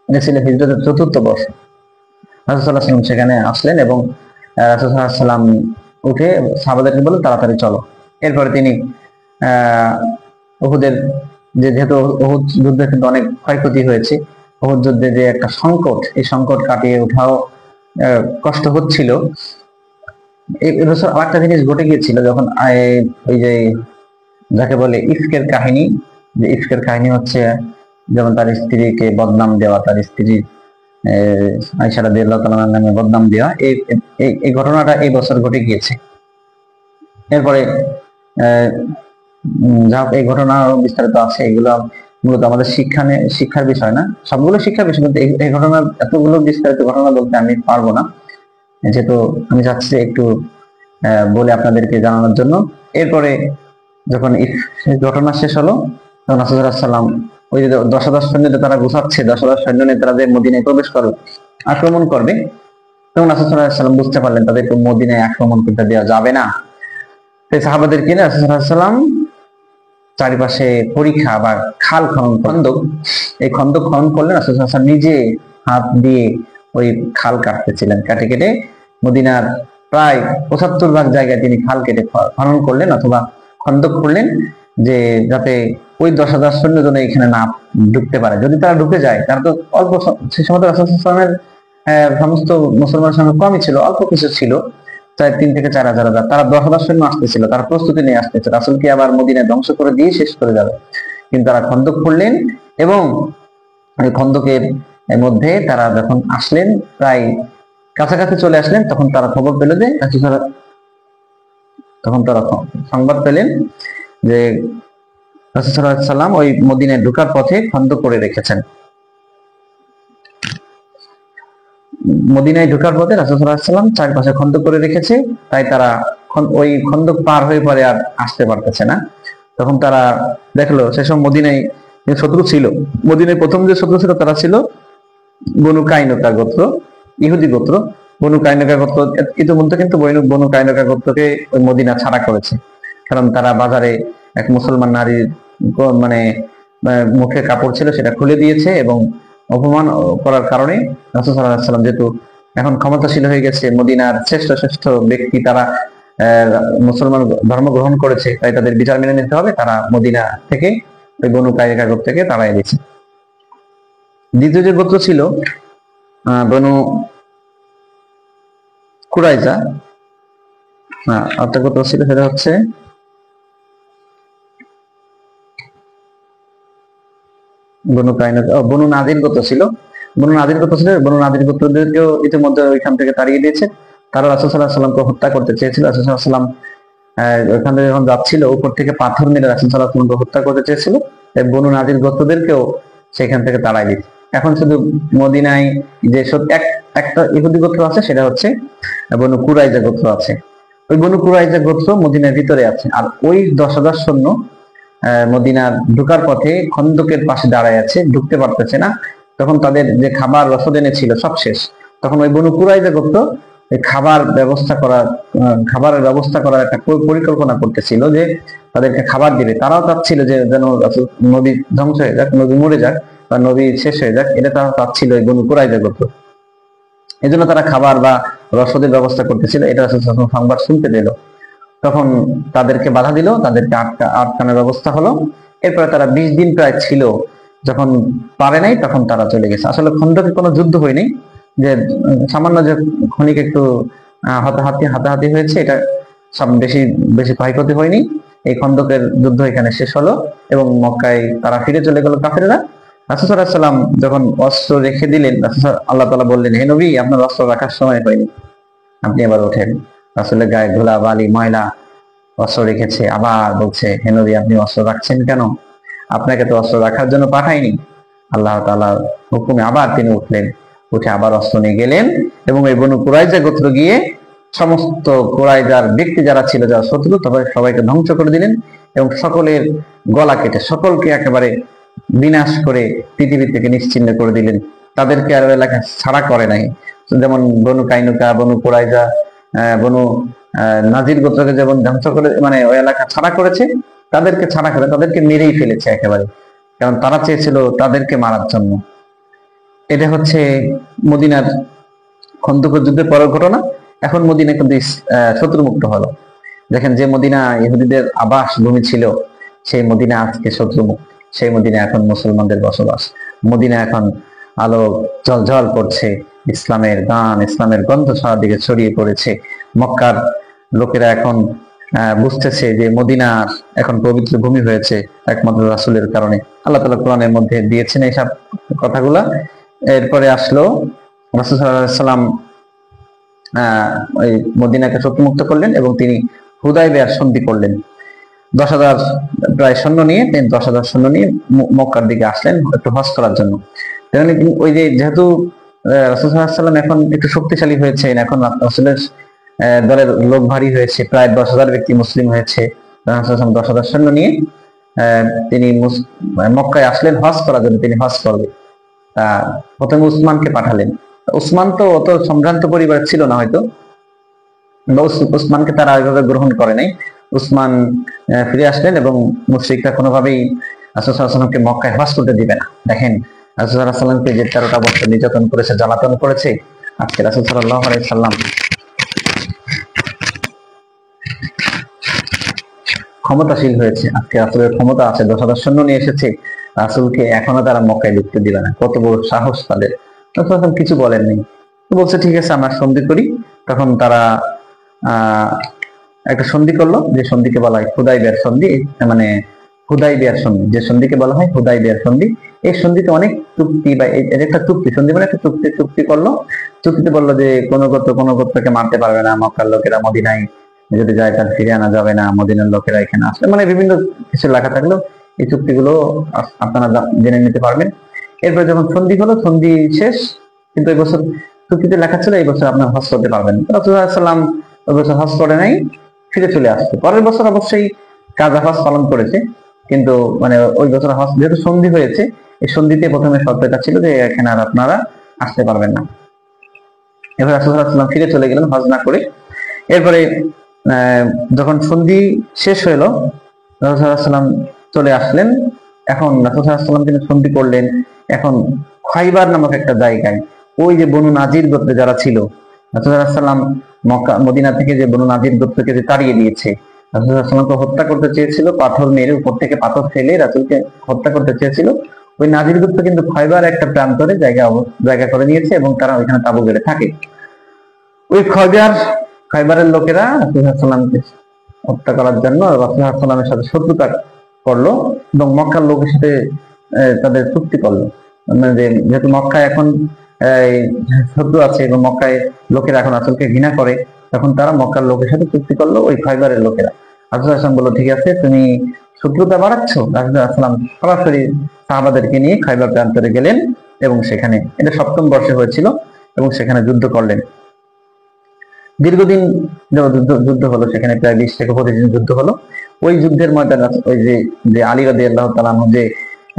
এটা ছিল হিজরতের 4র্থ বর্ষ। রাসূল সাল্লাল্লাহু আলাইহি ওয়াসাল্লাম সেখানে আসলেন এবং রাসূল সাল্লাল্লাহু আলাইহি ওয়াসাল্লাম উঠে সাহাবাদেরকে বললেন তাড়াতাড়ি চলো। এরপরে তিনি উহুদের যেহেতু উহুদ যুদ্ধে কিন্তু অনেক ক্ষয়ক্ষতি হয়েছে, উহুদ যুদ্ধে যে একটা সংকট, এই সংকট কাটিয়ে ওঠাও কষ্ট হচ্ছিল। এই বছর আরেকটা জিনিস ঘটে গিয়েছিল, যখন ওই যে যাকে বলে ইফকের কাহিনী, যে ইফকের কাহিনী হচ্ছে যেমন তার স্ত্রীকে বদনাম দেওয়া, তার স্ত্রী আয়েশা রাদিয়াল্লাহু তাআলার নামে বদনাম দেওয়া, এই ঘটনাটা এই বছর ঘটে গিয়েছে। এরপরে যা হোক, এই ঘটনা বিস্তারিত আছে, এগুলো মূলত আমাদের শিক্ষার বিষয় না, সবগুলো শিক্ষার বিষয়, কিন্তু এই ঘটনার এতগুলো বিস্তারিত ঘটনা বলতে আমি পারবো না, যেহেতু আমি চাচ্ছি একটু বলে আপনাদেরকে জানানোর জন্য। এরপরে যখন ঘটনা শেষ হলো, তখন রাসূলুল্লাহ ওই যে 10,000 সৈন্য তারা গুছাচ্ছে, 10,000 সৈন্য নিয়ে তারা যে মদিনায় প্রবেশ করবে, আক্রমণ করবে, তখন রাসূলুল্লাহ বুঝতে পারলেন তাদেরকে মদিনায় আক্রমণ করতে দেওয়া যাবে না। তাই সাহাবাদেরকে নিয়ে রাসূলুল্লাহ চারিপাশে পরীক্ষা বা খাল খনন, এই খন্দক খনন করলেন। রাসূলুল্লাহ নিজে হাত দিয়ে ওই খাল কাটতেছিলেন, কাটে কেটে মদিনার প্রায় 75 ভাগ জায়গায় তিনি খাল কেটে খনন করলেন অথবা খন্দক করলেন, যে যাতে ওই 10,000 সৈন্য যেন এখানে না ঢুকতে পারে। যদি তারা ঢুকে যায়, তারা তো অল্প, সেই সময় রাসূলুল্লাহের সমস্ত মুসলমানের সঙ্গে কমই ছিল, অল্প কিছু ছিল, 3 থেকে 4,000, তারা 10,000 সৈন্য আসতেছিল, তারা প্রস্তুতি নিয়ে আসতেছে রাসূলকে আবার মদিনায় ধ্বংস করে দিয়ে শেষ করে যাবে। কিন্তু তারা খন্দক করলেন, এবং ওই খন্দকের মধ্যে তারা যখন আসলেন, প্রায় কাছাকাছি চলে আসলেন, তখন তারা খবর পেল যে তখন তারা সংবাদ পেলেন যে রাসূল সাল্লাল্লাহু আলাইহি ওয়াসাল্লাম ওই মদিনায় ঢোকার পথে খন্দক করে রেখেছেন। মদিনায় ঢোকার পথে রাসূল সাল্লাল্লাহু আলাইহি ওয়াসাল্লাম চারপাশে খন্দক করে রেখেছে, তাই তারা ওই খন্দক পার হয়ে পরে আর আসতে পারতেছে না। তখন তারা দেখলো সেসব মদিনায় যে শত্রু ছিল, মদিনায় প্রথম যে শত্রু ছিল তারা ছিল বনু কাইনুকা গোত্র, ইহুদি গোত্র। বনু কাইনুকা গোত্র ইতিমধ্যে কিন্তু বনু কাইনুকা গোত্রকে ওই মদিনা ছাড়া করেছে, কারণ তারা বাজারে এক মুসলমান নারীর মানে মুখে কাপড় ছিল সেটা খুলে দিয়েছে, এবং অপমান করার কারণে রাসূল সাল্লাল্লাহু আলাইহি ওয়াসাল্লাম যেহেতু এখন ক্ষমতাশীল হয়ে গেছে, মদিনার শ্রেষ্ঠ শ্রেষ্ঠ ব্যক্তি তারা মুসলমান ধর্ম গ্রহণ করেছে, তাই তাদের বিচার মেনে নিতে হবে। তারা মদিনা থেকে ওই বনু কাইনুকা গোত্র থেকে তাড়াই দিয়েছে। দ্বিতীয় যে গোত্র ছিল বনু কুরাইজা, গোত্র ছিল, সেটা হচ্ছে বনু নাদির গোত্র ছিল। বনু নাদির গোত্রদেরকেও ইতিমধ্যে ওইখান থেকে তাড়িয়ে দিয়েছে। তারা রাসূল সাল্লাল্লাহু আলাইহি ওয়াসাল্লামকে হত্যা করতে চেয়েছিল। রাসূল সাল্লাল্লাহু আলাইহি ওয়াসাল্লাম ওইখান থেকে যখন যাচ্ছিল, উপর থেকে পাথর মেরে রাসূল সাল্লাল্লাহু আলাইহি ওয়াসাল্লামকে হত্যা করতে চেয়েছিল। বনু নাদির গোত্রদেরকেও সেখান থেকে তাড়াই দিয়েছে। এখন শুধু মদিনায় যে একটা ইহুদি গোত্র আছে, সেটা হচ্ছে বনু কুরাইজা গোত্র আছে। ওই বনু কুরাইজা গোত্র মদিনার ভিতরে আছে, আর ওই 10,000 সৈন্য মদিনার ঢোকার পথে খন্দকের পাশে দাঁড়ায় আছে, ঢুকতে পারতেছে না। তখন তাদের যে খাবার রসদ এনেছিল সব শেষ। তখন ওই বনু কুরাইজা গোত্র খাবারের ব্যবস্থা করার একটা পরিকল্পনা করতেছিল, যে তাদেরকে খাবার দিবে। তারাও চাচ্ছিল যে যেন নবী ধ্বংস হয়ে যাক, নবী মরে যাক, বা নবী শেষ হয়ে যাক, এটা তারা চাচ্ছিল ওই বনু কুরাইজা গোত্র। এই জন্য তারা খাবার বা রসদের ব্যবস্থা করতেছিল। এটা যখন সংবাদ শুনতে পেল, তখন তাদেরকে বাধা দিল, তাদেরকে আটকানোর ব্যবস্থা হলো। এরপরে তারা 20 দিন প্রায় ছিল, যখন পারে নাই তখন তারা চলে গেছে। আসলে খন্দকে কোনো যুদ্ধ হয়নি, যে সামান্য যে ক্ষণিক একটু হাতাহাতি হয়েছে, এটা সব বেশি বেশি ক্ষয়ক্ষতি হয়নি। এই খন্দকের যুদ্ধ এখানে শেষ হলো, এবং মক্কায় তারা ফিরে চলে গেল কাফেররা। রাসূল সাল্লাল্লাহু আলাইহি ওয়াসাল্লাম যখন অস্ত্র রেখে দিলেন, আল্লাহ তাআলা বললেন, হে নবী, আপনার অস্ত্র রাখার সময় হয়নি, আপনি এবার ওঠেন। রাসূলের গায়ে ধুলা বালি ময়লা, অস্ত্র রেখেছে, আবার বলছে, হে নবী, আপনি অস্ত্র রাখছেন কেন? আপনাকে তো অস্ত্র রাখার জন্য পাঠাইনি। আল্লাহ তাআলার হুকুমে আবার তিনি উঠলেন, উঠে আবার অস্ত্র নিয়ে গেলেন, এবং এই বনু কুরাইজা গোত্র গিয়ে সমস্ত কুরাইজার ব্যক্তি যারা ছিল, যারা শত্রু, সবাইকে ধ্বংস করে দিলেন, এবং সকলের গলা কেটে সকলকে একেবারে বিনাশ করে পৃথিবী থেকে নিশ্চিহ্ন করে দিলেন। তাদেরকে আর এলাকা ছাড়া করে নাই। যেমন বনু কাইনুকা, বনু কুরাইজা, বনু নাজির গোত্রকে যেমন ধ্বংস করে, মানে ওই এলাকা ছাড়া করেছে, তাদেরকে ছাড়া করে তাদেরকে মেরেই ফেলেছে একেবারে, কারণ তারা চেয়েছিল তাদেরকে মারার জন্য। এটা হচ্ছে মদিনার খন্দকের যুদ্ধের পরের ঘটনা। এখন মদিনা কিন্তু শত্রুমুক্ত হলো। দেখেন, যে মদিনা ইহুদিদের আবাস ভূমি ছিল, সেই মদিনা আজকে শত্রুমুক্ত। সেই মদিনা এখন মুসলমানদের বসবাস। মদিনা এখন আলো ঝলঝল করছে, ইসলামের গান, ইসলামের গন্ধ সারা দিকে ছড়িয়ে পড়েছে। মক্কার লোকেরা এখন বুঝতেছে যে মদিনা এখন পবিত্র ভূমি হয়েছে একমাত্র রাসূলের কারণে। আল্লাহ তাআলা কোরআনের মধ্যে দিয়েছেন এইসব কথাগুলা। এরপরে আসলো রাসূল সাল্লাল্লাহু আলাইহি ওয়াসাল্লাম ওই মদিনাকে শত্রুমুক্ত করলেন, এবং তিনি হুদায়বিয়ার সন্ধি করলেন। 10,000 প্রায় সৈন্য নিয়ে, তিনি 10,000 সৈন্য নিয়ে মক্কার দিকে আসলেন একটু হজ করার জন্য। ওই যে যেহেতু রাসূল সাল্লাল্লাহু আলাইহি ওয়াসাল্লাম এখন একটু শক্তিশালী হয়েছে, এখন রাসূলের দলের লোক ভারী হয়েছে, প্রায় 10,000 ব্যক্তি মুসলিম হয়েছে। রাসূল সাল্লাল্লাহু আলাইহি ওয়াসাল্লাম 10,000 সৈন্য নিয়ে তিনি মক্কায় আসলেন হজ করার জন্য। তিনি হজ করলেন। প্রথমে উসমানকে পাঠালেন। উসমান তো অত সম্ভ্রান্ত পরিবার ছিল না হয়তো, উসমানকে তারা ওইভাবে গ্রহণ করে নাই। উসমান ফিরে আসলেন এবং মুশরিকরা কোনোভাবেই রাসূল সাল্লাল্লাহু আলাইহি ওয়াসাল্লামকে মক্কায় হজ করতে দিবে না। দেখেন, রাসূল সাল্লাল্লাহু আলাইহি ওয়াসাল্লামকে যে 13টা বছর নির্যাতন করেছে, জ্বালাতন করেছে, আজকে রাসূল সাল্লাল্লাহু আলাইহি ওয়াসাল্লাম ক্ষমতাশীল হয়েছে। আজকে রাসূলের ক্ষমতা আছে, 10,000 সৈন্য নিয়ে এসেছে। রাসূলকে এখনো তারা মক্কায় ঢুকতে দিবে না। কত বড় সাহস তাদের! তখন কিছু বলেননি, বলছে ঠিক আছে আমরা সন্ধি করি। তখন তারা একটা সন্ধি করলো, যে সন্ধিকে বলা হয় হুদাইবিয়ার সন্ধি, মানে হুদাইবিয়ার সন্ধি, যে সন্ধিকে বলা হয় হুদাইবিয়ার সন্ধি। এই সন্ধিতে অনেক চুক্তি বা একটা চুক্তি, সন্ধি মানে একটা চুক্তি করলো। চুক্তিতে বললো যে কোন গোত্রকে মারতে পারবে না, মক্কার লোকেরা মদিনায় যদি যায় তার ফিরে আনা যাবে না, মদিনার লোকেরা এখানে আসলে, মানে বিভিন্ন কিছু লেখা থাকলো। এই চুক্তিগুলো আপনারা জেনে নিতে পারবেন। এরপর যখন সন্ধি হলো, সন্ধি শেষ, কিন্তু এই বছর চুক্তিতে লেখা ছিল এই বছর আপনার হজ করতে পারবেন। রাসূলুল্লাহ সাল্লাল্লাহু আলাইহি ওয়াসাল্লাম ওই বছর হজ করে নাই, ফিরে চলে আসছে। পরের বছর অবশ্যই কাজা হজ পালন করেছে, কিন্তু মানে ওই বছর হজ যেহেতু সন্ধি হয়েছে, এই সন্ধিতে প্রথমে শর্তটা ছিল যে এখানে আর আপনারা আসতে পারবেন না। এবার রাসূলুল্লাহ সাল্লাল্লাহু আলাইহি ওয়াসাল্লাম ফিরে চলে গেলেন হজ না করে। এরপরে যখন সন্ধি শেষ হলো, রাসূলুল্লাহ সাল্লাল্লাহু আলাইহি ওয়াসাল্লাম চলে আসলেন। এখন রাসূলুল্লাহ সাল্লাল্লাহু আলাইহি ওয়াসাল্লাম তিনি সন্ধি করলেন এখন খাইবার নামক একটা জায়গায়। ওই যে বনু নাজির গোত্রে যারা ছিল, রাসূলুল্লাহ সাল্লাল্লাহু আলাইহি ওয়াসাল্লাম মক্কা মদিনা থেকে যে বনু নাজির গোত্রকে যে তাড়িয়ে দিয়েছে, রাসূলুল্লাহ সাল্লাল্লাহু আলাইহি ওয়াসাল্লামকে হত্যা করতে চেয়েছিল, পাথর মেরে উপর থেকে পাথর ফেলে রাসূলকে হত্যা করতে চেয়েছিল। ওই নাজির গোত্র কিন্তু খাইবার একটা প্রান্তরে জায়গা করে নিয়েছে এবং তারা ওইখানে তাঁবু গেড়ে থাকে। ওই খাইবারের লোকেরা রাসূলুল্লাহ সাল্লাল্লাহু আলাইহি ওয়াসাল্লামকে হত্যা করার জন্য রাসূলুল্লাহ সাল্লাল্লাহু আলাইহি ওয়াসাল্লামের সাথে শত্রুতা করলো এবং মক্কার লোকের সাথে তাদের চুক্তি করলো। মানে যেহেতু মক্কায় এখন শত্রু আছে এবং মক্কায় লোকেরা এখন রাসূলকে ঘৃণা করে, তখন তারা মক্কার লোকের সাথে চুক্তি করলো, ওই খাইবারের লোকেরা। রাসূলুল্লাহ সাল্লাল্লাহু আলাইহি ওয়াসাল্লাম বলল ঠিক আছে, তুমি শত্রুতা বাড়াচ্ছ। রাসূলুল্লাহ সাল্লাল্লাহু আলাইহি ওয়াসাল্লাম সরাসরি সাহাবাদেরকে নিয়ে খাইবার প্রান্তরে গেলেন এবং সেখানে, এটা 7ম বর্ষে হয়েছিল, এবং সেখানে যুদ্ধ করলেন। দীর্ঘদিন যুদ্ধ হলো, সেখানে প্রায় 20 থেকে 25 দিন যুদ্ধ হলো। ওই যুদ্ধের ময়দানে ওই যে আলী রাদিয়াল্লাহু তাআলা আনহু যে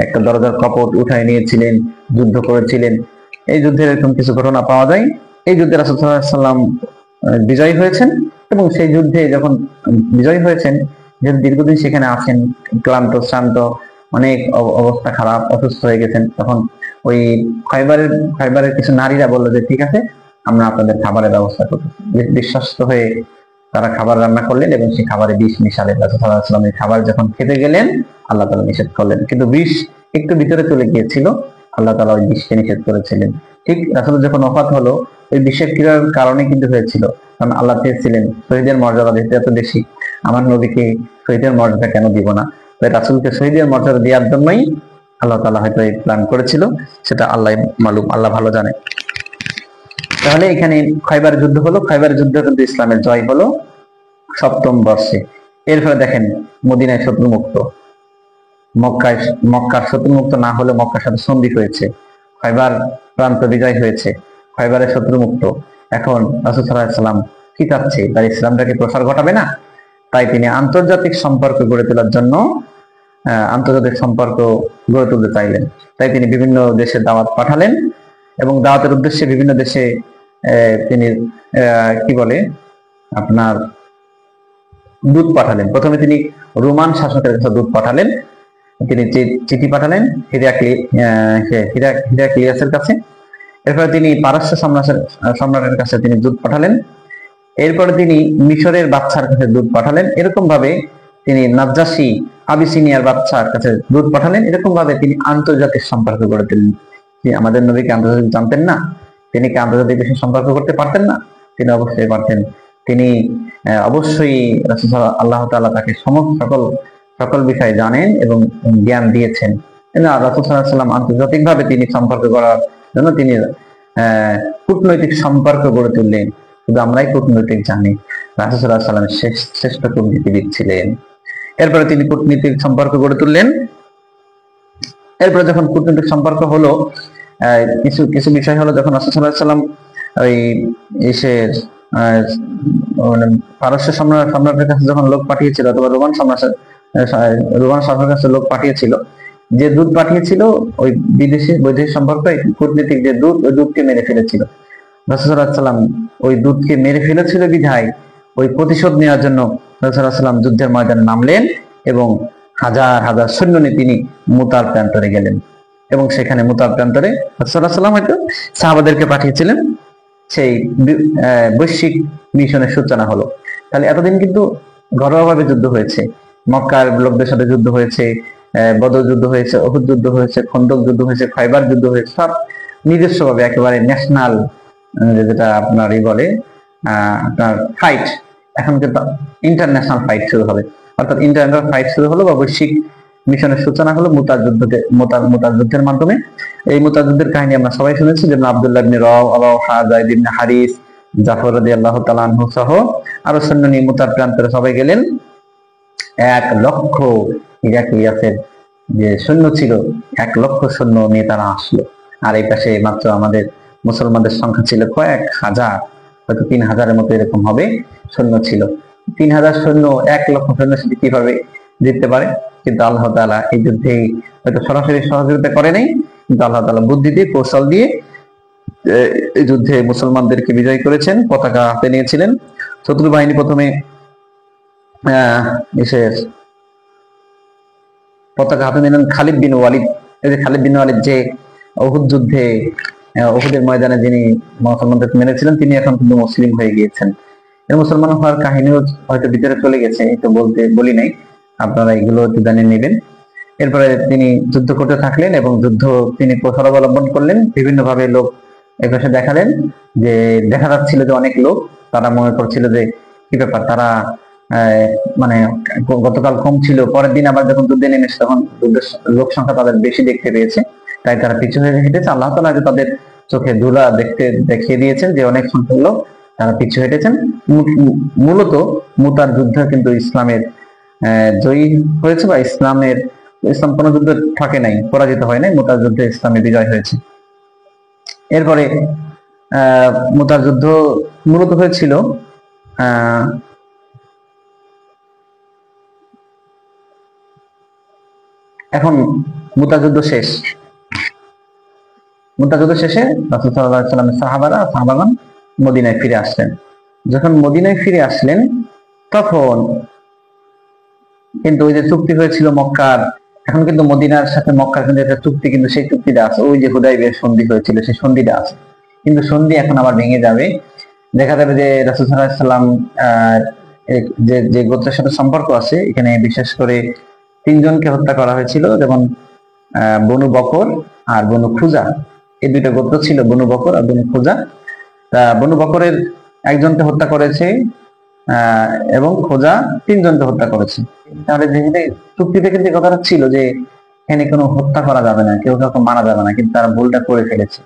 একটা দরজার কপট উঠায় নিয়েছিলেন, যুদ্ধ করেছিলেন, এই যুদ্ধের এরকম কিছু ঘটনা পাওয়া যায়। এই যুদ্ধে রাসূল সাল্লাল্লাহু আলাইহি ওয়াসাল্লাম বিজয়ী হয়েছেন, এবং সেই যুদ্ধে যখন বিজয়ী হয়েছেন, যেহেতু দীর্ঘদিন সেখানে আছেন, ক্লান্ত শ্রান্ত, অনেক অবস্থা খারাপ, অসুস্থ হয়ে গেছেন, তখন ওই খাইবারের কিছু নারীরা বললো যে ঠিক আছে, আমরা আপনাদের খাবারের ব্যবস্থা করব। বিশ্বস্ত হয়ে তারা খাবার রান্না করলেন এবং সেই খাবারে বিষ মিশালেন। রাসূল সাল্লাল্লাহু আলাইহি ওয়াসাল্লাম এই খাবার যখন খেতে গেলেন, আল্লাহ তাআলা নিষেধ করলেন, কিন্তু বিষ একটু ভিতরে চলে গিয়েছিল, আল্লাহ তাআলা ওই বিষকে নিষেধ করেছিলেন। ঠিক রাসূল যখন ওফাত হলো, ওই বিষের ক্রিয়ার কারণে কিন্তু হয়েছিল, কারণ আল্লাহ চেয়েছিলেন শহীদের মর্যাদা যেহেতু এত বেশি, আমার নবীকে শহীদের মর্যাদা কেন দিব না, তাই রাসূলকে শহীদের মর্যাদা দেওয়ার জন্যই আল্লাহ তাআলা হয়তো এই প্ল্যান করেছিল, সেটা আল্লাহ মালুম, আল্লাহ ভালো জানে। তাহলে এখানে খাইবার যুদ্ধ হলো, খাইবার যুদ্ধ কিন্তু ইসলামের জয় হলো 7ম বর্ষে। এরপরে দেখেন মদিনায় শত্রুমুক্ত, মক্কার শত্রুমুক্ত না হলে মক্কার সাথে সন্ধি হয়েছে, খাইবার প্রান্ত বিজয় হয়েছে, খাইবারের শত্রুমুক্ত। এখন রাসূল সাল্লাল্লাহু আলাইহি ওয়াসাল্লাম কি চাচ্ছে, তার ইসলামটাকে প্রসার ঘটাবে না, তাই তিনি আন্তর্জাতিক সম্পর্ক গড়ে তোলার জন্য আন্তর্জাতিক সম্পর্ক গড়ে তুলতে চাইলেন। তাই তিনি বিভিন্ন দেশে দাওয়াত পাঠালেন এবং দাওয়াতের উদ্দেশ্যে বিভিন্ন দেশে তিনি কি বলে আপনার দূত পাঠালেন। প্রথমে তিনি রোমান শাসকের কাছে দূত পাঠালেন, তিনি চিঠি পাঠালেন হিরাক্লিয়াসের কাছে। এরপরে তিনি পারস্য সম্রাটের কাছে তিনি দূত পাঠালেন। এরপরে তিনি মিশরের বাদশার কাছে দূত পাঠালেন। এরকম ভাবে তিনি নাজ্জাশী আবিসিনিয়ার বাদশার কাছে দূত পাঠালেন। এরকম ভাবে তিনি আন্তর্জাতিক সম্পর্ক গড়ে তুললেন। আমাদের নবীকে আন্তর্জাতিক জানতেন না? তিনি কি আন্তর্জাতিক বিষয়ে সম্পর্ক করতে পারতেন না? তিনি অবশ্যই পারতেন। তিনি অবশ্যই আল্লাহ তাআলা তাকে সকল বিষয় জানেন এবং জ্ঞান দিয়েছেন। রাসূল সাল্লাল্লাহু আলাইহি ওয়াসাল্লাম আন্তর্জাতিক ভাবে তিনি সম্পর্ক করার জন্য তিনি কূটনৈতিক সম্পর্ক গড়ে তুললেন। শুধু আমরাই কূটনৈতিক জানি, রাসূল সাল্লাল্লাহু আলাইহি ওয়াসাল্লাম শ্রেষ্ঠ কূটনীতিবিদ ছিলেন। এরপরে তিনি কূটনীতিক সম্পর্ক গড়ে তুললেন। এরপরে যখন কূটনৈতিক সম্পর্ক হলো, কিছু কিছু বিষয় হলো, যখন রাসূল সাল্লাল্লাহু আলাইহি ওয়াসাল্লাম ওই এসের মানে পারস্য সম্রাটের কাছে যখন লোক পাঠিয়েছিল, অথবা রোমান সম্রাটের কাছে লোক পাঠিয়েছিল, যে দূত পাঠিয়েছিল ওই বৈদেশিক সম্পর্ক কূটনীতিক যে দূত, ওই দূতকে মেরে ফেলেছিল। রাসূল সাল্লাল্লাহু আলাইহি ওয়াসাল্লাম ওই দূতকে মেরে ফেলেছিল বিধায় ওই প্রতিশোধ নেওয়ার জন্য রাসূল সাল্লাল্লাহু আলাইহি ওয়াসাল্লাম যুদ্ধের ময়দানে নামলেন এবং হাজার হাজার সৈন্য নিয়ে তিনি মুতার প্রান্তরে গেলেন। এবং সেখানে মুতার প্রান্তরে রাসূল সাল্লাল্লাহু আলাইহি ওয়াসাল্লাম হয়তো সাহাবাদেরকে পাঠিয়েছিলেন, সেই বৈশ্বিক মিশনের সূচনা হলো। তাহলে এতদিন কিন্তু ঘরোয়াভাবে যুদ্ধ হয়েছে, মক্কার লোকদের সাথে যুদ্ধ হয়েছে, বদর যুদ্ধ হয়েছে, উহুদ যুদ্ধ হয়েছে, খন্দক যুদ্ধ হয়েছে, খয়বার যুদ্ধ হয়েছে, সব নিজস্বভাবে একেবারে ন্যাশনাল, যেটা আপনার বলে আপনার ফাইট। এখন কিন্তু ইন্টারন্যাশনাল ফাইট শুরু হবে, অর্থাৎ ইন্টারন্যাশনাল ফাইট শুরু হলো বা বৈশ্বিক মিশনের সূচনা হলো মুতার যুদ্ধের মাধ্যমে। এই মুতার যুদ্ধের কাহিনী আমরা সবাই শুনেছি, যেমন আব্দুল্লাহ ইবনে রাওহা, যায়েদ ইবনে হারিস, জাফর রাদিয়াল্লাহু তাআলা আনহু সহ আরো সৈন্য নিয়ে মুতার প্রান্তরে সবাই গেলেন। 1,00,000 ইরাকিয়াতের যে সৈন্য ছিল, 1,00,000 সৈন্য নিয়ে তারা আসলো। আর এই পাশে মাত্র আমাদের মুসলমানদের সংখ্যা ছিল কয়েক হাজার, হয়তো 3,000-এর মতো এরকম হবে সৈন্য ছিল। 3,000 সৈন্য 1,00,000 সৈন্যের সাথে কিভাবে জিততে পারে? কিন্তু আল্লাহ তাআলা এই যুদ্ধে হয়তো সরাসরি সহযোগিতা করে নাই, কিন্তু আল্লাহ তাআলা বুদ্ধি দিয়ে, কৌশল দিয়ে এই যুদ্ধে মুসলমানদেরকে বিজয় করেছেন, পতাকা হাতে নিয়েছিলেন। শত্রু বাহিনী প্রথমে পতাকা হাতে নিলেন খালিদ বিন ওয়ালিদ। এই যে খালিদ বিন ওয়ালিদ, যে উহুদ যুদ্ধে উহুদের ময়দানে যিনি মুসলমানদেরকে মেরেছিলেন, তিনি এখন কিন্তু মুসলিম হয়ে গিয়েছেন। এই মুসলমান হওয়ার কাহিনীও হয়তো ভিতরে চলে গেছে, এটা বলি নাই, আপনারা এগুলো একটু জানে নেবেন। এরপরে তিনি যুদ্ধ করতে থাকলেন এবং যুদ্ধ তিনি কৌশল অবলম্বন করলেন। বিভিন্ন ভাবে লোক এপাশে দেখালেন, যে দেখা যাচ্ছিল যে অনেক লোক, তারা মনে করছিল যে কি ব্যাপার, তারা মানে গতকাল কম ছিল, পরের দিন আবার যখন যুদ্ধে নেমেছে তখন যুদ্ধের লোক সংখ্যা তাদের বেশি দেখতে পেয়েছে, তাই তারা পিছু হয়ে হেঁটেছে। আল্লাহ তাআলা তাদের চোখে ধুলা দেখিয়ে দিয়েছেন যে অনেক সংখ্যক লোক তারা পিছু হেঁটেছেন। মূলত মুতার যুদ্ধ কিন্তু ইসলামের জয়ী হয়েছে, বা ইসলাম কোন যুদ্ধে থাকে নাই, পরাজিত হয় নাই, মুতার যুদ্ধে ইসলামের বিজয় হয়েছে। এরপরে মুতার যুদ্ধ মূলত হয়েছিল এখন মুতার যুদ্ধ শেষ। মুতার যুদ্ধ শেষে রাসূল সাল্লাল্লাহু আলাইহি ওয়াসাল্লামের সাহাবাগণ মদিনায় ফিরে আসলেন। যখন মদিনায় ফিরে আসলেন, তখন কিন্তু ওই যে চুক্তি হয়েছিল মক্কার, এখন কিন্তু মদিনার সাথে মক্কার কিন্তু একটা চুক্তি, কিন্তু সেই চুক্তিটা আছে, ওই যে হুদায়বিয়ার সন্ধি হয়েছিল সেই সন্ধিটা আছে, কিন্তু সন্ধি এখন আবার ভেঙে যাবে। দেখা যাবে যে রাসূল সাল্লাল্লাহু আলাইহি ওয়াসাল্লাম যে গোত্রের সাথে সম্পর্ক আছে, এখানে বিশেষ করে 3 জনকে হত্যা করা হয়েছিল, যেমন বনু বকর আর বনু খুজা। এই দুইটা গোত্র ছিল, বনু বকর আর বনু খুজা। বনু বকরের একজনকে হত্যা করেছে এবং খোজা 3 জনকে হত্যা করেছে। তাহলে যেহেতু চুক্তিতে কিন্তু কথাটা ছিল যে এখানে কোনো হত্যা করা যাবে না, কেউ কাউকে মারা যাবে না, কিন্তু তারা ভুলটা করে ফেলেছে।